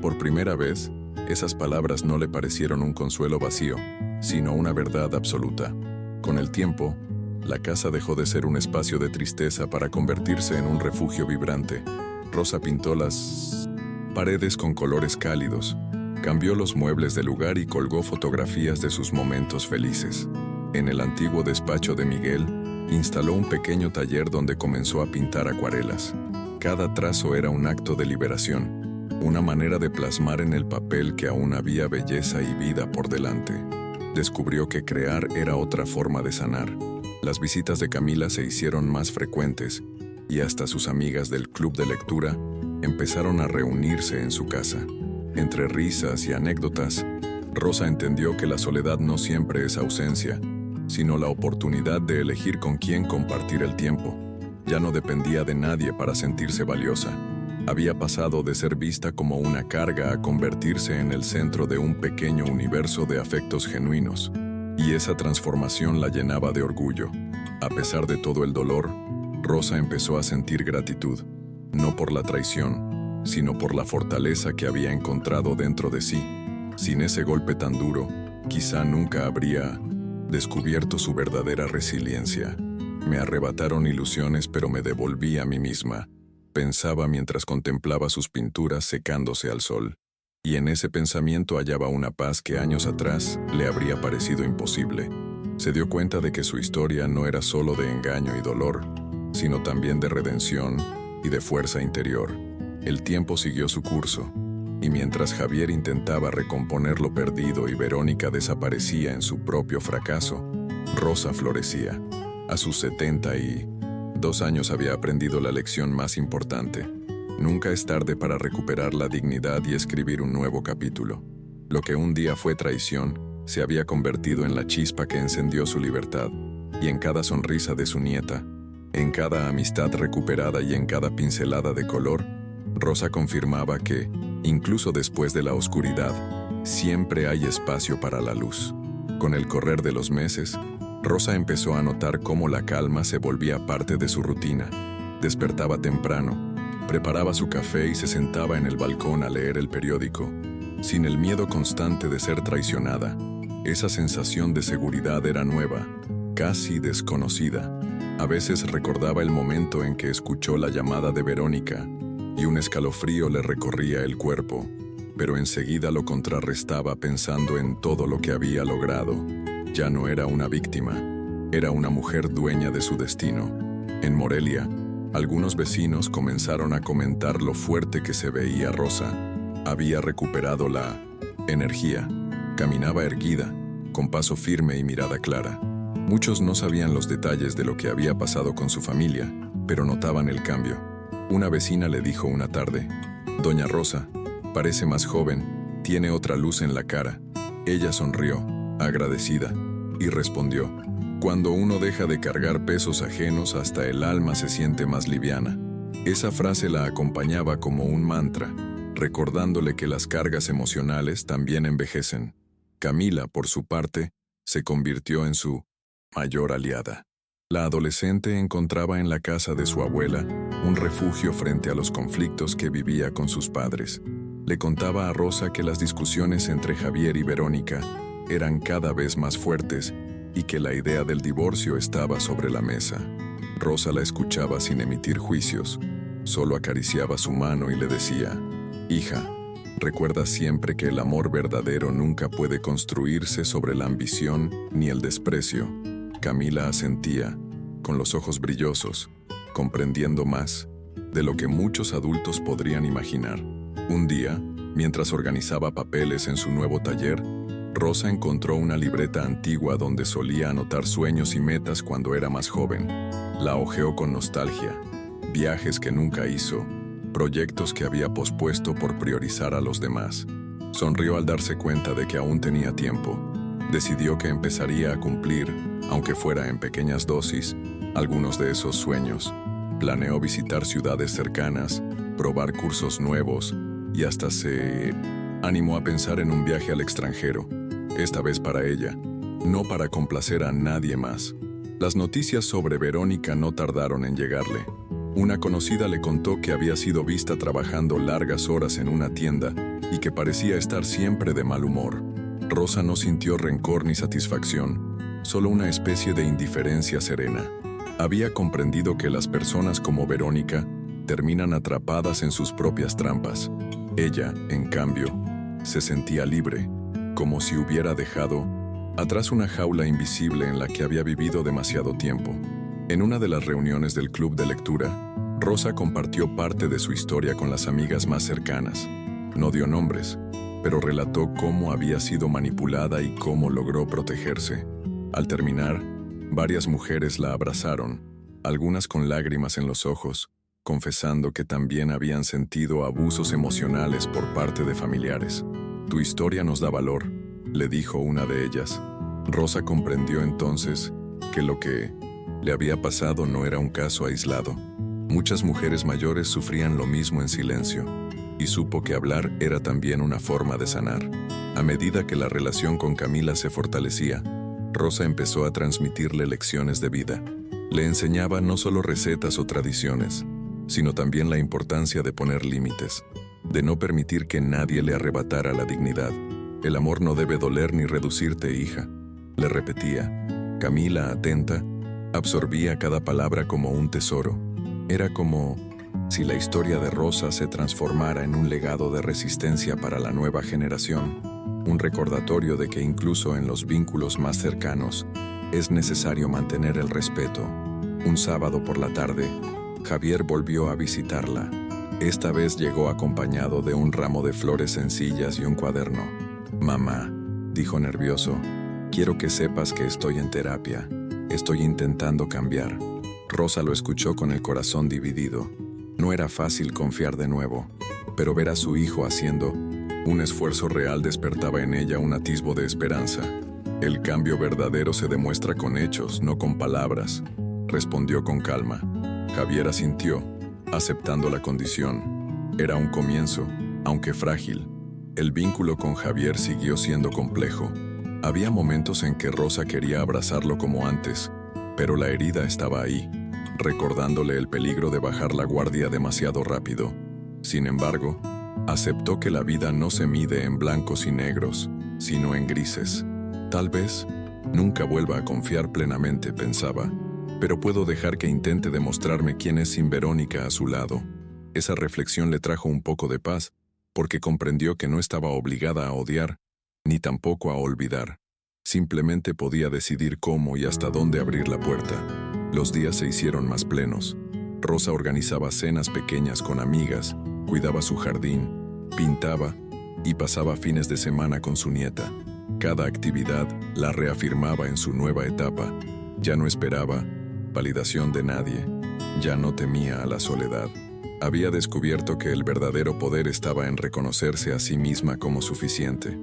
Por primera vez, esas palabras no le parecieron un consuelo vacío, sino una verdad absoluta. Con el tiempo, La casa dejó de ser un espacio de tristeza para convertirse en un refugio vibrante. Rosa pintó las paredes con colores cálidos, cambió los muebles del lugar y colgó fotografías de sus momentos felices. En el antiguo despacho de Miguel, instaló un pequeño taller donde comenzó a pintar acuarelas. Cada trazo era un acto de liberación, una manera de plasmar en el papel que aún había belleza y vida por delante. Descubrió que crear era otra forma de sanar. Las visitas de Camila se hicieron más frecuentes y hasta sus amigas del club de lectura empezaron a reunirse en su casa. Entre risas y anécdotas, Rosa entendió que la soledad no siempre es ausencia, sino la oportunidad de elegir con quién compartir el tiempo. Ya no dependía de nadie para sentirse valiosa. Había pasado de ser vista como una carga a convertirse en el centro de un pequeño universo de afectos genuinos, y esa transformación la llenaba de orgullo. A pesar de todo el dolor, Rosa empezó a sentir gratitud, no por la traición, sino por la fortaleza que había encontrado dentro de sí. Sin ese golpe tan duro, quizá nunca habría descubierto su verdadera resiliencia. Me arrebataron ilusiones, pero me devolví a mí misma, pensaba mientras contemplaba sus pinturas secándose al sol. Y en ese pensamiento hallaba una paz que años atrás le habría parecido imposible. Se dio cuenta de que su historia no era solo de engaño y dolor, sino también de redención y de fuerza interior. El tiempo siguió su curso, y mientras Javier intentaba recomponer lo perdido y Verónica desaparecía en su propio fracaso, Rosa florecía. A sus 72 años había aprendido la lección más importante. Nunca es tarde para recuperar la dignidad y escribir un nuevo capítulo. Lo que un día fue traición, se había convertido en la chispa que encendió su libertad, y en cada sonrisa de su nieta, en cada amistad recuperada y en cada pincelada de color, Rosa confirmaba que, incluso después de la oscuridad, siempre hay espacio para la luz. Con el correr de los meses, Rosa empezó a notar cómo la calma se volvía parte de su rutina. Despertaba temprano, preparaba su café y se sentaba en el balcón a leer el periódico, sin el miedo constante de ser traicionada. Esa sensación de seguridad era nueva, casi desconocida. A veces recordaba el momento en que escuchó la llamada de Verónica, y un escalofrío le recorría el cuerpo, pero enseguida lo contrarrestaba pensando en todo lo que había logrado. Ya no era una víctima, era una mujer dueña de su destino. En Morelia, algunos vecinos comenzaron a comentar lo fuerte que se veía Rosa. Había recuperado la energía, caminaba erguida, con paso firme y mirada clara. Muchos no sabían los detalles de lo que había pasado con su familia, pero notaban el cambio. Una vecina le dijo una tarde: «Doña Rosa, parece más joven, tiene otra luz en la cara». Ella sonrió, agradecida, y respondió: «Cuando uno deja de cargar pesos ajenos, hasta el alma se siente más liviana». Esa frase la acompañaba como un mantra, recordándole que las cargas emocionales también envejecen. Camila, por su parte, se convirtió en su mayor aliada. La adolescente encontraba en la casa de su abuela un refugio frente a los conflictos que vivía con sus padres. Le contaba a Rosa que las discusiones entre Javier y Verónica eran cada vez más fuertes y que la idea del divorcio estaba sobre la mesa. Rosa la escuchaba sin emitir juicios, solo acariciaba su mano y le decía: «Hija, recuerda siempre que el amor verdadero nunca puede construirse sobre la ambición ni el desprecio». Camila asentía, con los ojos brillosos, comprendiendo más de lo que muchos adultos podrían imaginar. Un día, mientras organizaba papeles en su nuevo taller, Rosa encontró una libreta antigua donde solía anotar sueños y metas cuando era más joven. La hojeó con nostalgia, viajes que nunca hizo, proyectos que había pospuesto por priorizar a los demás. Sonrió al darse cuenta de que aún tenía tiempo. Decidió que empezaría a cumplir, aunque fuera en pequeñas dosis, algunos de esos sueños. Planeó visitar ciudades cercanas, probar cursos nuevos y hasta se animó a pensar en un viaje al extranjero, esta vez para ella, no para complacer a nadie más. Las noticias sobre Verónica no tardaron en llegarle. Una conocida le contó que había sido vista trabajando largas horas en una tienda y que parecía estar siempre de mal humor. Rosa no sintió rencor ni satisfacción, solo una especie de indiferencia serena. Había comprendido que las personas como Verónica terminan atrapadas en sus propias trampas. Ella, en cambio, se sentía libre, como si hubiera dejado atrás una jaula invisible en la que había vivido demasiado tiempo. En una de las reuniones del club de lectura, Rosa compartió parte de su historia con las amigas más cercanas. No dio nombres, pero relató cómo había sido manipulada y cómo logró protegerse. Al terminar, varias mujeres la abrazaron, algunas con lágrimas en los ojos, confesando que también habían sentido abusos emocionales por parte de familiares. «Tu historia nos da valor», le dijo una de ellas. Rosa comprendió entonces que lo que le había pasado no era un caso aislado. Muchas mujeres mayores sufrían lo mismo en silencio, y supo que hablar era también una forma de sanar. A medida que la relación con Camila se fortalecía, Rosa empezó a transmitirle lecciones de vida. Le enseñaba no solo recetas o tradiciones, sino también la importancia de poner límites, de no permitir que nadie le arrebatara la dignidad. «El amor no debe doler ni reducirte, hija», le repetía. Camila, atenta, absorbía cada palabra como un tesoro. Era como si la historia de Rosa se transformara en un legado de resistencia para la nueva generación, un recordatorio de que incluso en los vínculos más cercanos es necesario mantener el respeto. Un sábado por la tarde, Javier volvió a visitarla. Esta vez llegó acompañado de un ramo de flores sencillas y un cuaderno. «Mamá», dijo nervioso, «quiero que sepas que estoy en terapia. Estoy intentando cambiar». Rosa lo escuchó con el corazón dividido. No era fácil confiar de nuevo, pero ver a su hijo haciendo un esfuerzo real despertaba en ella un atisbo de esperanza. «El cambio verdadero se demuestra con hechos, no con palabras», respondió con calma. Javier asintió, aceptando la condición. Era un comienzo, aunque frágil. El vínculo con Javier siguió siendo complejo. Había momentos en que Rosa quería abrazarlo como antes, pero la herida estaba ahí, recordándole el peligro de bajar la guardia demasiado rápido. Sin embargo, aceptó que la vida no se mide en blancos y negros, sino en grises. «Tal vez nunca vuelva a confiar plenamente», pensaba, «pero puedo dejar que intente demostrarme quién es sin Verónica a su lado». Esa reflexión le trajo un poco de paz, porque comprendió que no estaba obligada a odiar, ni tampoco a olvidar. Simplemente podía decidir cómo y hasta dónde abrir la puerta. Los días se hicieron más plenos. Rosa organizaba cenas pequeñas con amigas, cuidaba su jardín, pintaba y pasaba fines de semana con su nieta. Cada actividad la reafirmaba en su nueva etapa. Ya no esperaba validación de nadie, ya no temía a la soledad. Había descubierto que el verdadero poder estaba en reconocerse a sí misma como suficiente.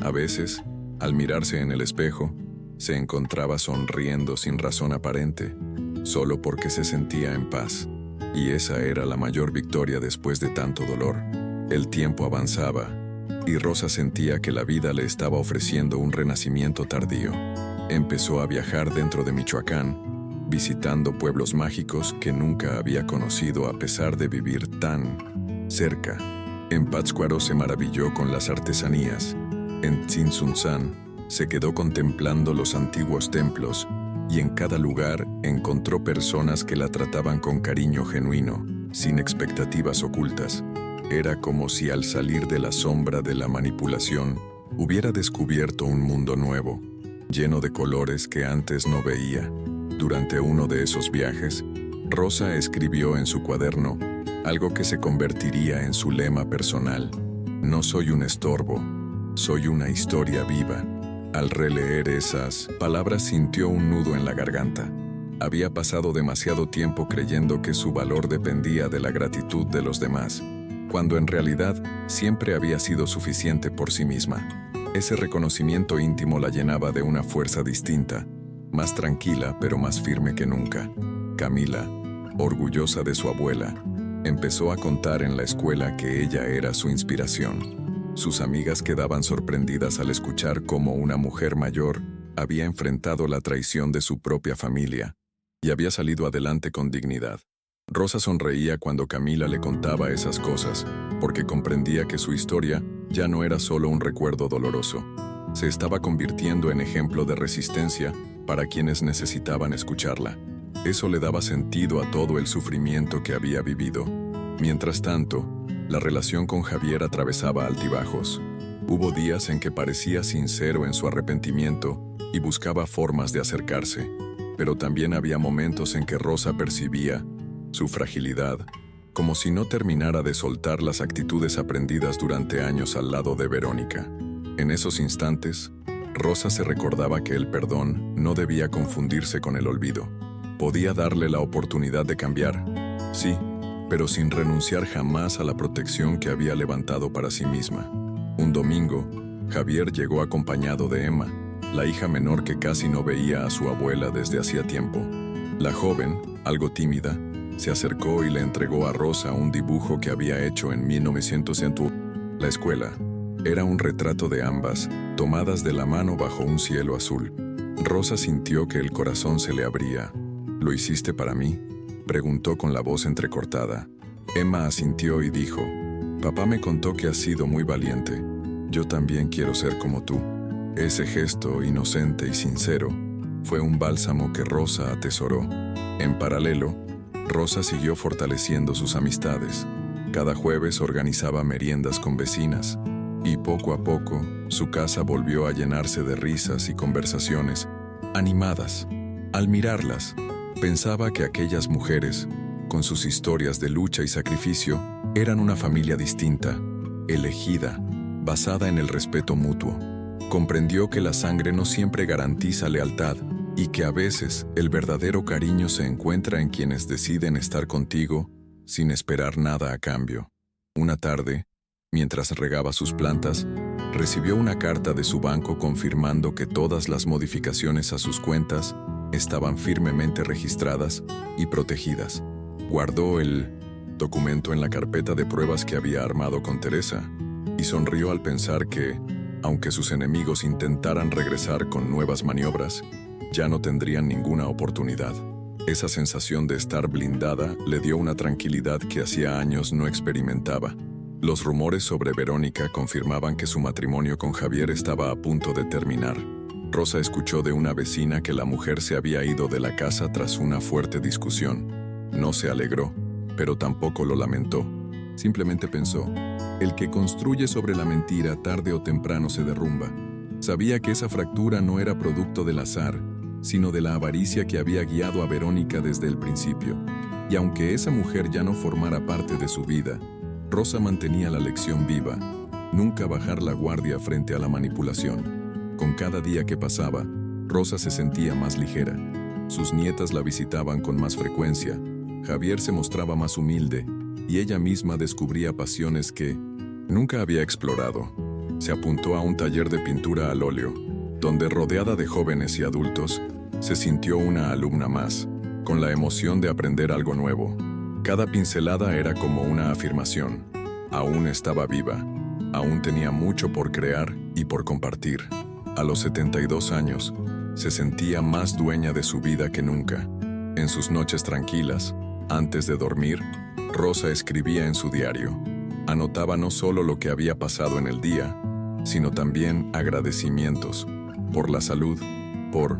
A veces, al mirarse en el espejo, se encontraba sonriendo sin razón aparente, solo porque se sentía en paz. Y esa era la mayor victoria después de tanto dolor. El tiempo avanzaba, y Rosa sentía que la vida le estaba ofreciendo un renacimiento tardío. Empezó a viajar dentro de Michoacán, visitando pueblos mágicos que nunca había conocido a pesar de vivir tan cerca. En Pátzcuaro se maravilló con las artesanías. En Tzintzuntzán se quedó contemplando los antiguos templos y en cada lugar encontró personas que la trataban con cariño genuino, sin expectativas ocultas. Era como si al salir de la sombra de la manipulación hubiera descubierto un mundo nuevo, lleno de colores que antes no veía. Durante uno de esos viajes, Rosa escribió en su cuaderno algo que se convertiría en su lema personal: «No soy un estorbo, soy una historia viva». Al releer esas palabras sintió un nudo en la garganta. Había pasado demasiado tiempo creyendo que su valor dependía de la gratitud de los demás, cuando en realidad siempre había sido suficiente por sí misma. Ese reconocimiento íntimo la llenaba de una fuerza distinta, más tranquila pero más firme que nunca. Camila, orgullosa de su abuela, empezó a contar en la escuela que ella era su inspiración. Sus amigas quedaban sorprendidas al escuchar cómo una mujer mayor había enfrentado la traición de su propia familia y había salido adelante con dignidad. Rosa sonreía cuando Camila le contaba esas cosas, porque comprendía que su historia ya no era solo un recuerdo doloroso. Se estaba convirtiendo en ejemplo de resistencia para quienes necesitaban escucharla. Eso le daba sentido a todo el sufrimiento que había vivido. Mientras tanto, la relación con Javier atravesaba altibajos. Hubo días en que parecía sincero en su arrepentimiento y buscaba formas de acercarse, pero también había momentos en que Rosa percibía su fragilidad, como si no terminara de soltar las actitudes aprendidas durante años al lado de Verónica. En esos instantes, Rosa se recordaba que el perdón no debía confundirse con el olvido. Podía darle la oportunidad de cambiar, sí, pero sin renunciar jamás a la protección que había levantado para sí misma. Un domingo, Javier llegó acompañado de Emma, la hija menor que casi no veía a su abuela desde hacía tiempo. La joven, algo tímida, se acercó y le entregó a Rosa un dibujo que había hecho en 1901. La escuela era un retrato de ambas, tomadas de la mano bajo un cielo azul. Rosa sintió que el corazón se le abría. ¿Lo hiciste para mí?, preguntó con la voz entrecortada. Emma asintió y dijo: «Papá me contó que has sido muy valiente. Yo también quiero ser como tú». Ese gesto inocente y sincero fue un bálsamo que Rosa atesoró. En paralelo, Rosa siguió fortaleciendo sus amistades. Cada jueves organizaba meriendas con vecinas, y poco a poco su casa volvió a llenarse de risas y conversaciones animadas. Al mirarlas, pensaba que aquellas mujeres, con sus historias de lucha y sacrificio, eran una familia distinta, elegida, basada en el respeto mutuo. Comprendió que la sangre no siempre garantiza lealtad y que a veces el verdadero cariño se encuentra en quienes deciden estar contigo sin esperar nada a cambio. Una tarde, mientras regaba sus plantas, recibió una carta de su banco confirmando que todas las modificaciones a sus cuentas estaban firmemente registradas y protegidas. Guardó el documento en la carpeta de pruebas que había armado con Teresa y sonrió al pensar que, aunque sus enemigos intentaran regresar con nuevas maniobras, ya no tendrían ninguna oportunidad. Esa sensación de estar blindada le dio una tranquilidad que hacía años no experimentaba. Los rumores sobre Verónica confirmaban que su matrimonio con Javier estaba a punto de terminar. Rosa escuchó de una vecina que la mujer se había ido de la casa tras una fuerte discusión. No se alegró, pero tampoco lo lamentó. Simplemente pensó: el que construye sobre la mentira tarde o temprano se derrumba. Sabía que esa fractura no era producto del azar, sino de la avaricia que había guiado a Verónica desde el principio. Y aunque esa mujer ya no formara parte de su vida, Rosa mantenía la lección viva: nunca bajar la guardia frente a la manipulación. Con cada día que pasaba, Rosa se sentía más ligera. Sus nietas la visitaban con más frecuencia, Javier se mostraba más humilde, y ella misma descubría pasiones que nunca había explorado. Se apuntó a un taller de pintura al óleo, donde, rodeada de jóvenes y adultos, se sintió una alumna más, con la emoción de aprender algo nuevo. Cada pincelada era como una afirmación: aún estaba viva, aún tenía mucho por crear y por compartir. A los 72 años, se sentía más dueña de su vida que nunca. En sus noches tranquilas, antes de dormir, Rosa escribía en su diario. Anotaba no solo lo que había pasado en el día, sino también agradecimientos por la salud, por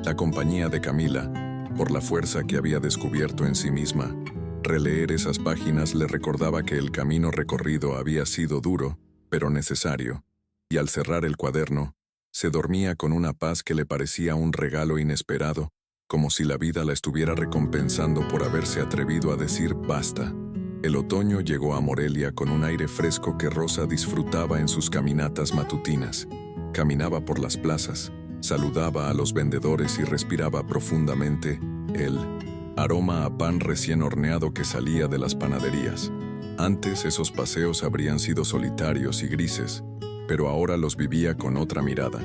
la compañía de Camila, por la fuerza que había descubierto en sí misma. Releer esas páginas le recordaba que el camino recorrido había sido duro, pero necesario, y al cerrar el cuaderno, se dormía con una paz que le parecía un regalo inesperado, como si la vida la estuviera recompensando por haberse atrevido a decir basta. El otoño llegó a Morelia con un aire fresco que Rosa disfrutaba en sus caminatas matutinas. Caminaba por las plazas, saludaba a los vendedores y respiraba profundamente el aroma a pan recién horneado que salía de las panaderías. Antes esos paseos habrían sido solitarios y grises, pero ahora los vivía con otra mirada,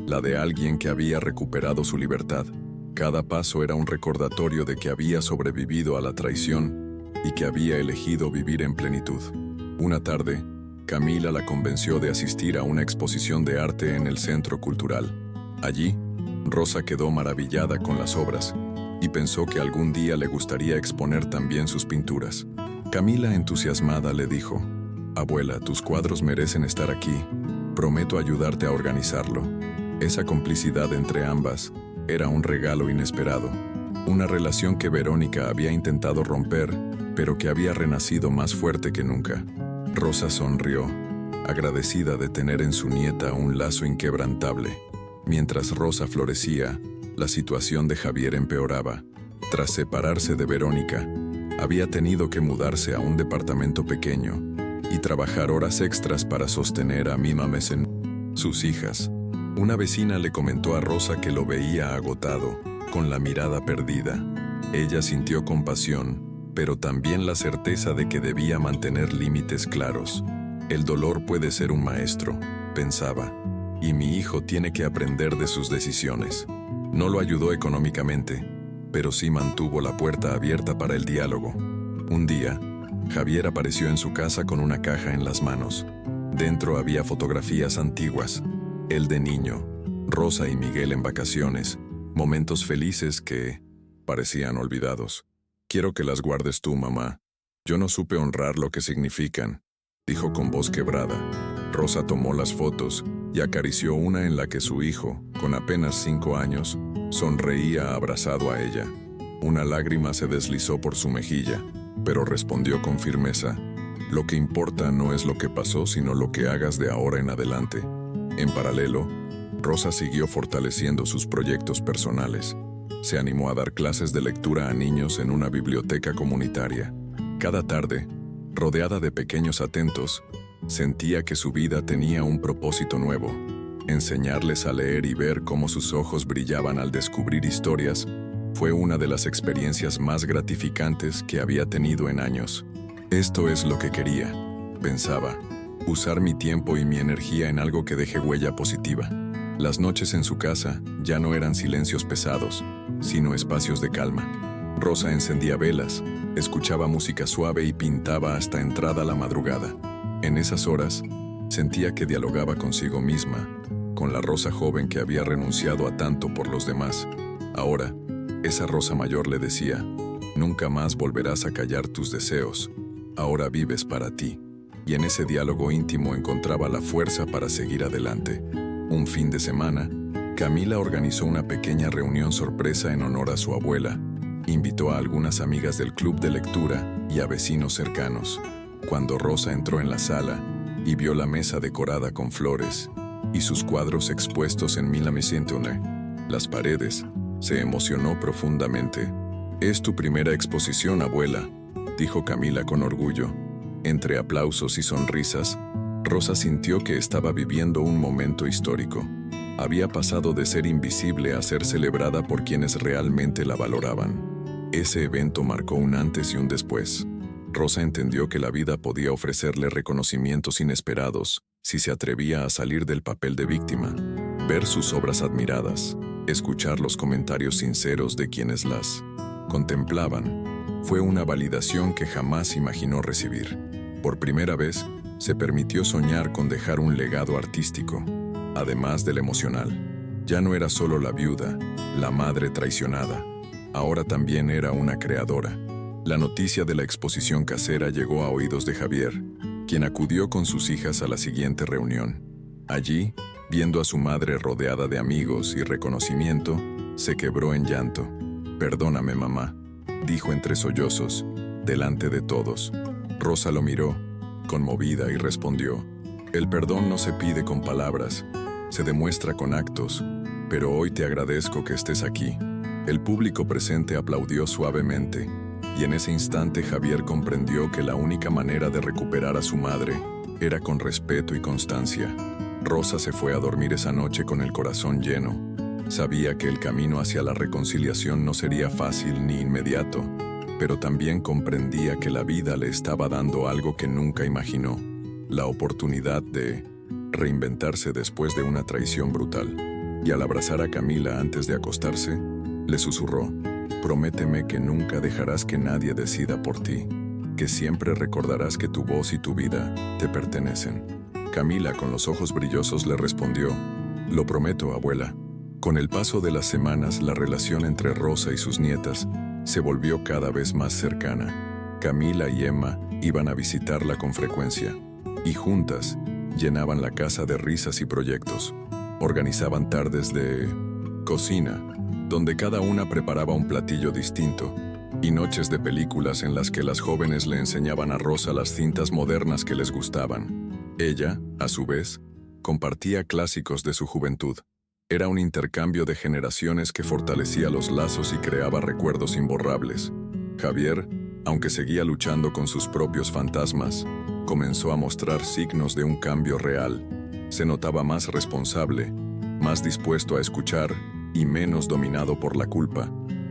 la de alguien que había recuperado su libertad. Cada paso era un recordatorio de que había sobrevivido a la traición y que había elegido vivir en plenitud. Una tarde, Camila la convenció de asistir a una exposición de arte en el Centro Cultural. Allí, Rosa quedó maravillada con las obras y pensó que algún día le gustaría exponer también sus pinturas. Camila, entusiasmada, le dijo: «Abuela, tus cuadros merecen estar aquí. Prometo ayudarte a organizarlo». Esa complicidad entre ambas Era un regalo inesperado, una relación que Verónica había intentado romper, pero que había renacido más fuerte que nunca. Rosa sonrió, agradecida de tener en su nieta un lazo inquebrantable. Mientras Rosa florecía, la situación de Javier empeoraba. Tras separarse de Verónica, había tenido que mudarse a un departamento pequeño y trabajar horas extras para sostener a Mima Mesen, sus hijas. Una vecina le comentó a Rosa que lo veía agotado, con la mirada perdida. Ella sintió compasión, pero también la certeza de que debía mantener límites claros. El dolor puede ser un maestro, pensaba, y mi hijo tiene que aprender de sus decisiones. No lo ayudó económicamente, pero sí mantuvo la puerta abierta para el diálogo. Un día, Javier apareció en su casa con una caja en las manos. Dentro había fotografías antiguas, él de niño, Rosa y Miguel en vacaciones, momentos felices que parecían olvidados. «Quiero que las guardes tú, mamá. Yo no supe honrar lo que significan», dijo con voz quebrada. Rosa tomó las fotos y acarició una en la que su hijo, con apenas 5 años, sonreía abrazado a ella. Una lágrima se deslizó por su mejilla, pero respondió con firmeza: «Lo que importa no es lo que pasó, sino lo que hagas de ahora en adelante». En paralelo, Rosa siguió fortaleciendo sus proyectos personales. Se animó a dar clases de lectura a niños en una biblioteca comunitaria. Cada tarde, rodeada de pequeños atentos, sentía que su vida tenía un propósito nuevo. Enseñarles a leer y ver cómo sus ojos brillaban al descubrir historias fue una de las experiencias más gratificantes que había tenido en años. «Esto es lo que quería», pensaba, «usar mi tiempo y mi energía en algo que deje huella positiva». Las noches en su casa ya no eran silencios pesados, sino espacios de calma. Rosa encendía velas, escuchaba música suave y pintaba hasta entrada la madrugada. En esas horas, sentía que dialogaba consigo misma, con la Rosa joven que había renunciado a tanto por los demás. Ahora, esa Rosa mayor le decía: «Nunca más volverás a callar tus deseos, ahora vives para ti». Y en ese diálogo íntimo encontraba la fuerza para seguir adelante. Un fin de semana, Camila organizó una pequeña reunión sorpresa en honor a su abuela. Invitó a algunas amigas del club de lectura y a vecinos cercanos. Cuando Rosa entró en la sala y vio la mesa decorada con flores y sus cuadros expuestos en las paredes, se emocionó profundamente. «Es tu primera exposición, abuela», dijo Camila con orgullo. Entre aplausos y sonrisas, Rosa sintió que estaba viviendo un momento histórico. Había pasado de ser invisible a ser celebrada por quienes realmente la valoraban. Ese evento marcó un antes y un después. Rosa entendió que la vida podía ofrecerle reconocimientos inesperados si se atrevía a salir del papel de víctima, ver sus obras admiradas, escuchar los comentarios sinceros de quienes las contemplaban. Fue una validación que jamás imaginó recibir. Por primera vez, se permitió soñar con dejar un legado artístico, además del emocional. Ya no era solo la viuda, la madre traicionada. Ahora también era una creadora. La noticia de la exposición casera llegó a oídos de Javier, quien acudió con sus hijas a la siguiente reunión. Allí, viendo a su madre rodeada de amigos y reconocimiento, se quebró en llanto. «Perdóname, mamá», dijo entre sollozos, delante de todos. Rosa lo miró, conmovida, y respondió: «El perdón no se pide con palabras, se demuestra con actos, pero hoy te agradezco que estés aquí». El público presente aplaudió suavemente, y en ese instante Javier comprendió que la única manera de recuperar a su madre era con respeto y constancia. Rosa se fue a dormir esa noche con el corazón lleno. Sabía que el camino hacia la reconciliación no sería fácil ni inmediato, pero también comprendía que la vida le estaba dando algo que nunca imaginó: la oportunidad de reinventarse después de una traición brutal. Y al abrazar a Camila antes de acostarse, le susurró: «Prométeme que nunca dejarás que nadie decida por ti, que siempre recordarás que tu voz y tu vida te pertenecen». Camila, con los ojos brillosos, le respondió: «Lo prometo, abuela». Con el paso de las semanas, la relación entre Rosa y sus nietas se volvió cada vez más cercana. Camila y Emma iban a visitarla con frecuencia, y juntas llenaban la casa de risas y proyectos. Organizaban tardes de cocina, donde cada una preparaba un platillo distinto, y noches de películas en las que las jóvenes le enseñaban a Rosa las cintas modernas que les gustaban. Ella, a su vez, compartía clásicos de su juventud. Era un intercambio de generaciones que fortalecía los lazos y creaba recuerdos imborrables. Javier, aunque seguía luchando con sus propios fantasmas, comenzó a mostrar signos de un cambio real. Se notaba más responsable, más dispuesto a escuchar y menos dominado por la culpa.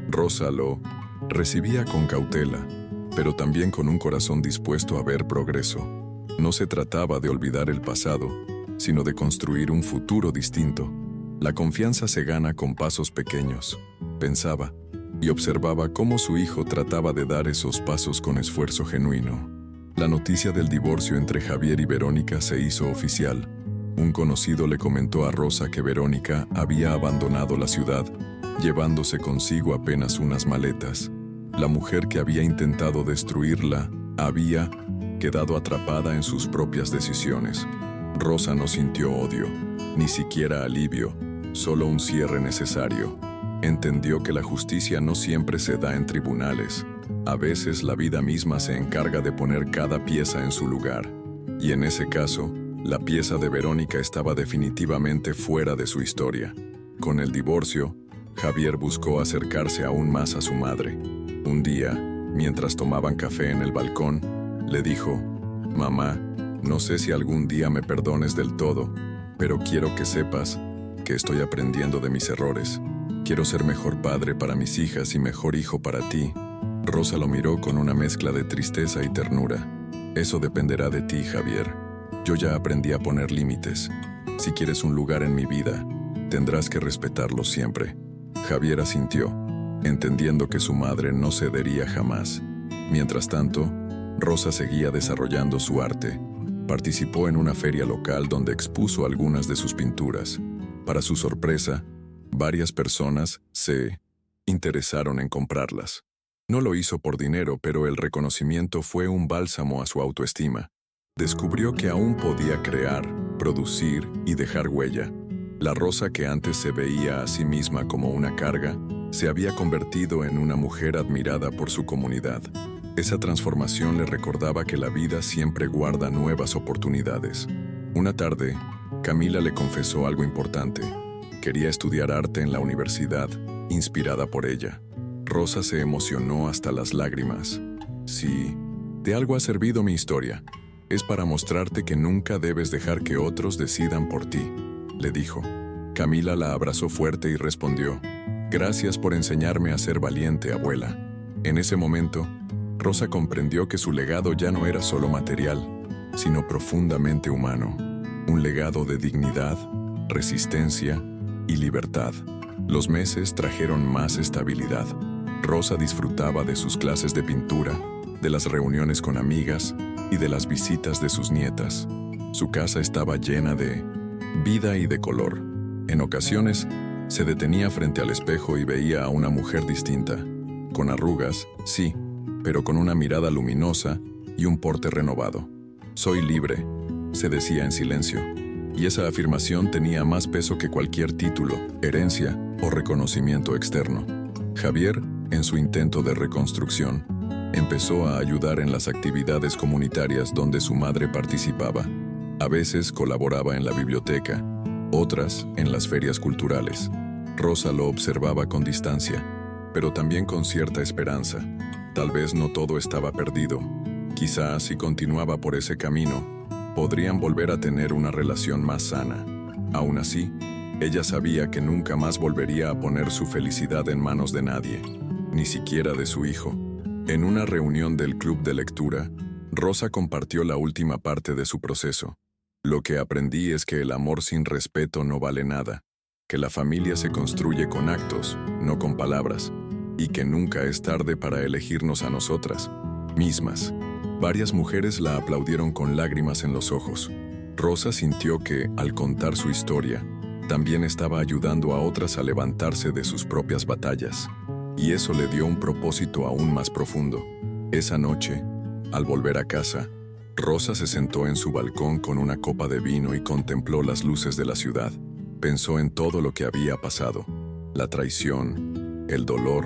Rosa lo recibía con cautela, pero también con un corazón dispuesto a ver progreso. No se trataba de olvidar el pasado, sino de construir un futuro distinto. La confianza se gana con pasos pequeños, pensaba, y observaba cómo su hijo trataba de dar esos pasos con esfuerzo genuino. La noticia del divorcio entre Javier y Verónica se hizo oficial. Un conocido le comentó a Rosa que Verónica había abandonado la ciudad, llevándose consigo apenas unas maletas. La mujer que había intentado destruirla había quedado atrapada en sus propias decisiones. Rosa no sintió odio, ni siquiera alivio, solo un cierre necesario. Entendió que la justicia no siempre se da en tribunales. A veces la vida misma se encarga de poner cada pieza en su lugar. Y en ese caso, la pieza de Verónica estaba definitivamente fuera de su historia. Con el divorcio, Javier buscó acercarse aún más a su madre. Un día, mientras tomaban café en el balcón, le dijo: «Mamá, no sé si algún día me perdones del todo, pero quiero que sepas que estoy aprendiendo de mis errores. Quiero ser mejor padre para mis hijas y mejor hijo para ti». Rosa lo miró con una mezcla de tristeza y ternura. «Eso dependerá de ti, Javier. Yo ya aprendí a poner límites. Si quieres un lugar en mi vida, tendrás que respetarlo siempre». Javier asintió, entendiendo que su madre no cedería jamás. Mientras tanto, Rosa seguía desarrollando su arte. Participó en una feria local donde expuso algunas de sus pinturas. Para su sorpresa, varias personas se interesaron en comprarlas. No lo hizo por dinero, pero el reconocimiento fue un bálsamo a su autoestima. Descubrió que aún podía crear, producir y dejar huella. La Rosa que antes se veía a sí misma como una carga, se había convertido en una mujer admirada por su comunidad. Esa transformación le recordaba que la vida siempre guarda nuevas oportunidades. Una tarde, Camila le confesó algo importante. Quería estudiar arte en la universidad, inspirada por ella. Rosa se emocionó hasta las lágrimas. «Sí, de algo ha servido mi historia. Es para mostrarte que nunca debes dejar que otros decidan por ti», le dijo. Camila la abrazó fuerte y respondió: «Gracias por enseñarme a ser valiente, abuela». En ese momento, Rosa comprendió que su legado ya no era solo material, sino profundamente humano. Un legado de dignidad, resistencia y libertad. Los meses trajeron más estabilidad. Rosa disfrutaba de sus clases de pintura, de las reuniones con amigas y de las visitas de sus nietas. Su casa estaba llena de vida y de color. En ocasiones, se detenía frente al espejo y veía a una mujer distinta, con arrugas, sí, pero con una mirada luminosa y un porte renovado. «Soy libre», se decía en silencio, y esa afirmación tenía más peso que cualquier título, herencia o reconocimiento externo. Javier, en su intento de reconstrucción, empezó a ayudar en las actividades comunitarias donde su madre participaba. A veces colaboraba en la biblioteca, otras en las ferias culturales. Rosa lo observaba con distancia, pero también con cierta esperanza. Tal vez no todo estaba perdido. Quizás si continuaba por ese camino, podrían volver a tener una relación más sana. Aún así, ella sabía que nunca más volvería a poner su felicidad en manos de nadie, ni siquiera de su hijo. En una reunión del club de lectura, Rosa compartió la última parte de su proceso. «Lo que aprendí es que el amor sin respeto no vale nada, que la familia se construye con actos, no con palabras, y que nunca es tarde para elegirnos a nosotras mismas». Varias mujeres la aplaudieron con lágrimas en los ojos. Rosa sintió que, al contar su historia, también estaba ayudando a otras a levantarse de sus propias batallas. Y eso le dio un propósito aún más profundo. Esa noche, al volver a casa, Rosa se sentó en su balcón con una copa de vino y contempló las luces de la ciudad. Pensó en todo lo que había pasado. la traición, el dolor,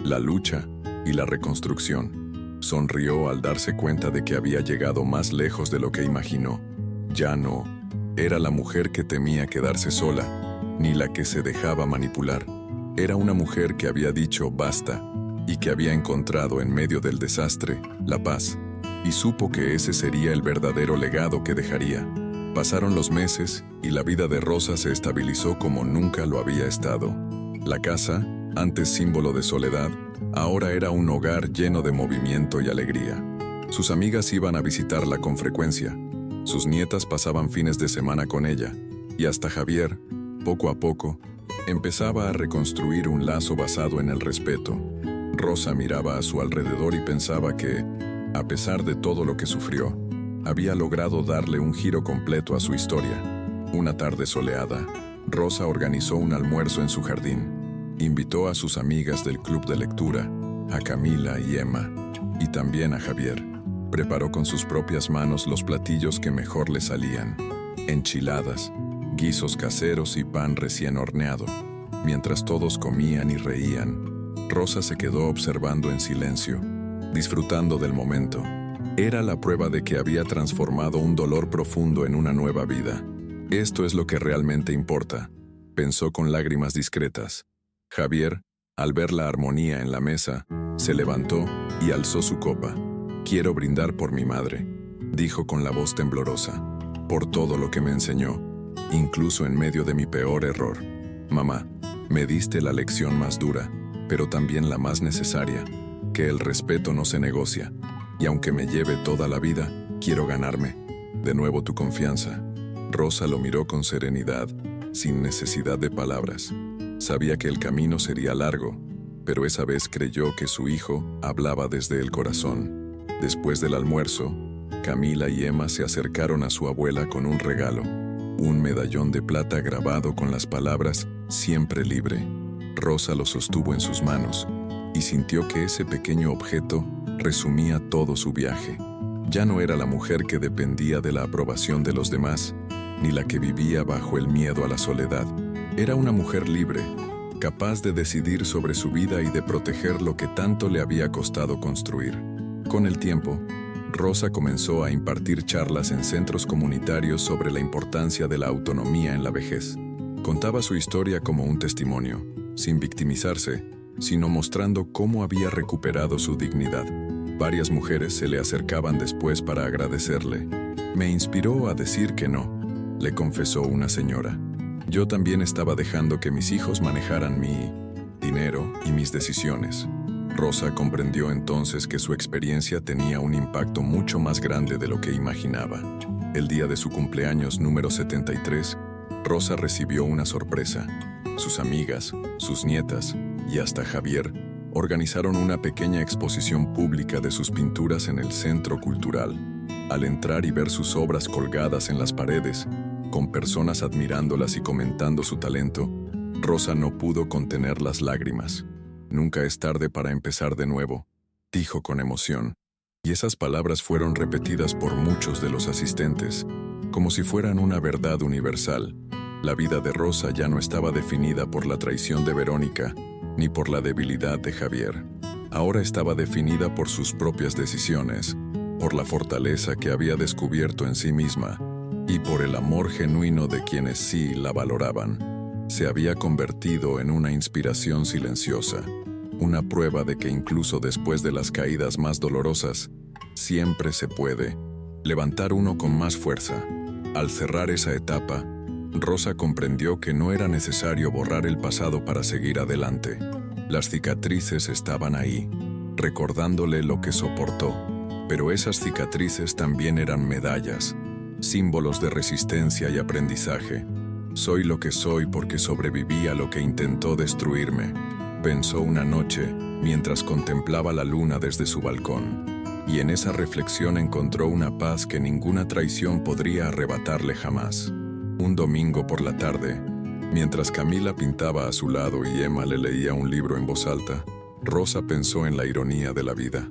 la lucha y la reconstrucción. Sonrió al darse cuenta de que había llegado más lejos de lo que imaginó. Ya no era la mujer que temía quedarse sola, ni la que se dejaba manipular. Era una mujer que había dicho basta y que había encontrado en medio del desastre la paz, y supo que ese sería el verdadero legado que dejaría. Pasaron los meses y la vida de Rosa se estabilizó como nunca lo había estado. La casa, antes símbolo de soledad, ahora era un hogar lleno de movimiento y alegría. Sus amigas iban a visitarla con frecuencia. Sus nietas pasaban fines de semana con ella, y hasta Javier, poco a poco, empezaba a reconstruir un lazo basado en el respeto. Rosa miraba a su alrededor y pensaba que, a pesar de todo lo que sufrió, había logrado darle un giro completo a su historia. Una tarde soleada, Rosa organizó un almuerzo en su jardín. Invitó a sus amigas del club de lectura, a Camila y Emma, y también a Javier. Preparó con sus propias manos los platillos que mejor le salían: enchiladas, guisos caseros y pan recién horneado. Mientras todos comían y reían, Rosa se quedó observando en silencio, disfrutando del momento. Era la prueba de que había transformado un dolor profundo en una nueva vida. Esto es lo que realmente importa, pensó con lágrimas discretas. Javier, al ver la armonía en la mesa, se levantó y alzó su copa. «Quiero brindar por mi madre», dijo con la voz temblorosa, «por todo lo que me enseñó, incluso en medio de mi peor error. Mamá, me diste la lección más dura, pero también la más necesaria, que el respeto no se negocia, y aunque me lleve toda la vida, quiero ganarme de nuevo tu confianza». Rosa lo miró con serenidad, sin necesidad de palabras. Sabía que el camino sería largo, pero esa vez creyó que su hijo hablaba desde el corazón. Después del almuerzo, Camila y Emma se acercaron a su abuela con un regalo, un medallón de plata grabado con las palabras «Siempre libre». Rosa lo sostuvo en sus manos y sintió que ese pequeño objeto resumía todo su viaje. Ya no era la mujer que dependía de la aprobación de los demás, ni la que vivía bajo el miedo a la soledad. Era una mujer libre, capaz de decidir sobre su vida y de proteger lo que tanto le había costado construir. Con el tiempo, Rosa comenzó a impartir charlas en centros comunitarios sobre la importancia de la autonomía en la vejez. Contaba su historia como un testimonio, sin victimizarse, sino mostrando cómo había recuperado su dignidad. Varias mujeres se le acercaban después para agradecerle. «Me inspiró a decir que no», le confesó una señora. «Yo también estaba dejando que mis hijos manejaran mi dinero y mis decisiones». Rosa comprendió entonces que su experiencia tenía un impacto mucho más grande de lo que imaginaba. El día de su cumpleaños número 73, Rosa recibió una sorpresa. Sus amigas, sus nietas y hasta Javier organizaron una pequeña exposición pública de sus pinturas en el centro cultural. Al entrar y ver sus obras colgadas en las paredes, con personas admirándolas y comentando su talento, Rosa no pudo contener las lágrimas. «Nunca es tarde para empezar de nuevo», dijo con emoción, y esas palabras fueron repetidas por muchos de los asistentes, como si fueran una verdad universal. La vida de Rosa ya no estaba definida por la traición de Verónica, ni por la debilidad de Javier. Ahora estaba definida por sus propias decisiones, por la fortaleza que había descubierto en sí misma, y por el amor genuino de quienes sí la valoraban. Se había convertido en una inspiración silenciosa, una prueba de que incluso después de las caídas más dolorosas, siempre se puede levantar uno con más fuerza. Al cerrar esa etapa, Rosa comprendió que no era necesario borrar el pasado para seguir adelante. Las cicatrices estaban ahí, recordándole lo que soportó, pero esas cicatrices también eran medallas, símbolos de resistencia y aprendizaje. «Soy lo que soy porque sobreviví a lo que intentó destruirme», pensó una noche mientras contemplaba la luna desde su balcón, y en esa reflexión encontró una paz que ninguna traición podría arrebatarle jamás. Un domingo por la tarde, mientras Camila pintaba a su lado y Emma le leía un libro en voz alta, Rosa pensó en la ironía de la vida.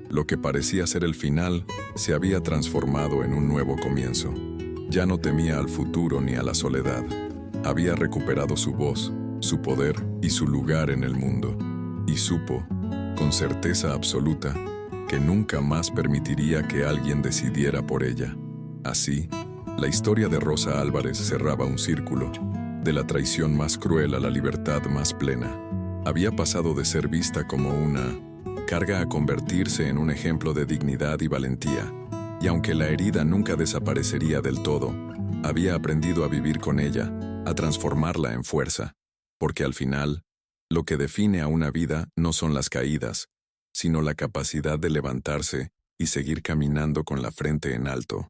Lo que parecía ser el final se había transformado en un nuevo comienzo. Ya no temía al futuro ni a la soledad. Había recuperado su voz, su poder y su lugar en el mundo, y supo, con certeza absoluta, que nunca más permitiría que alguien decidiera por ella. Así, la historia de Rosa Álvarez cerraba un círculo, de la traición más cruel a la libertad más plena. Había pasado de ser vista como una carga a convertirse en un ejemplo de dignidad y valentía, y aunque la herida nunca desaparecería del todo, había aprendido a vivir con ella, a transformarla en fuerza, porque al final, lo que define a una vida no son las caídas, sino la capacidad de levantarse y seguir caminando con la frente en alto.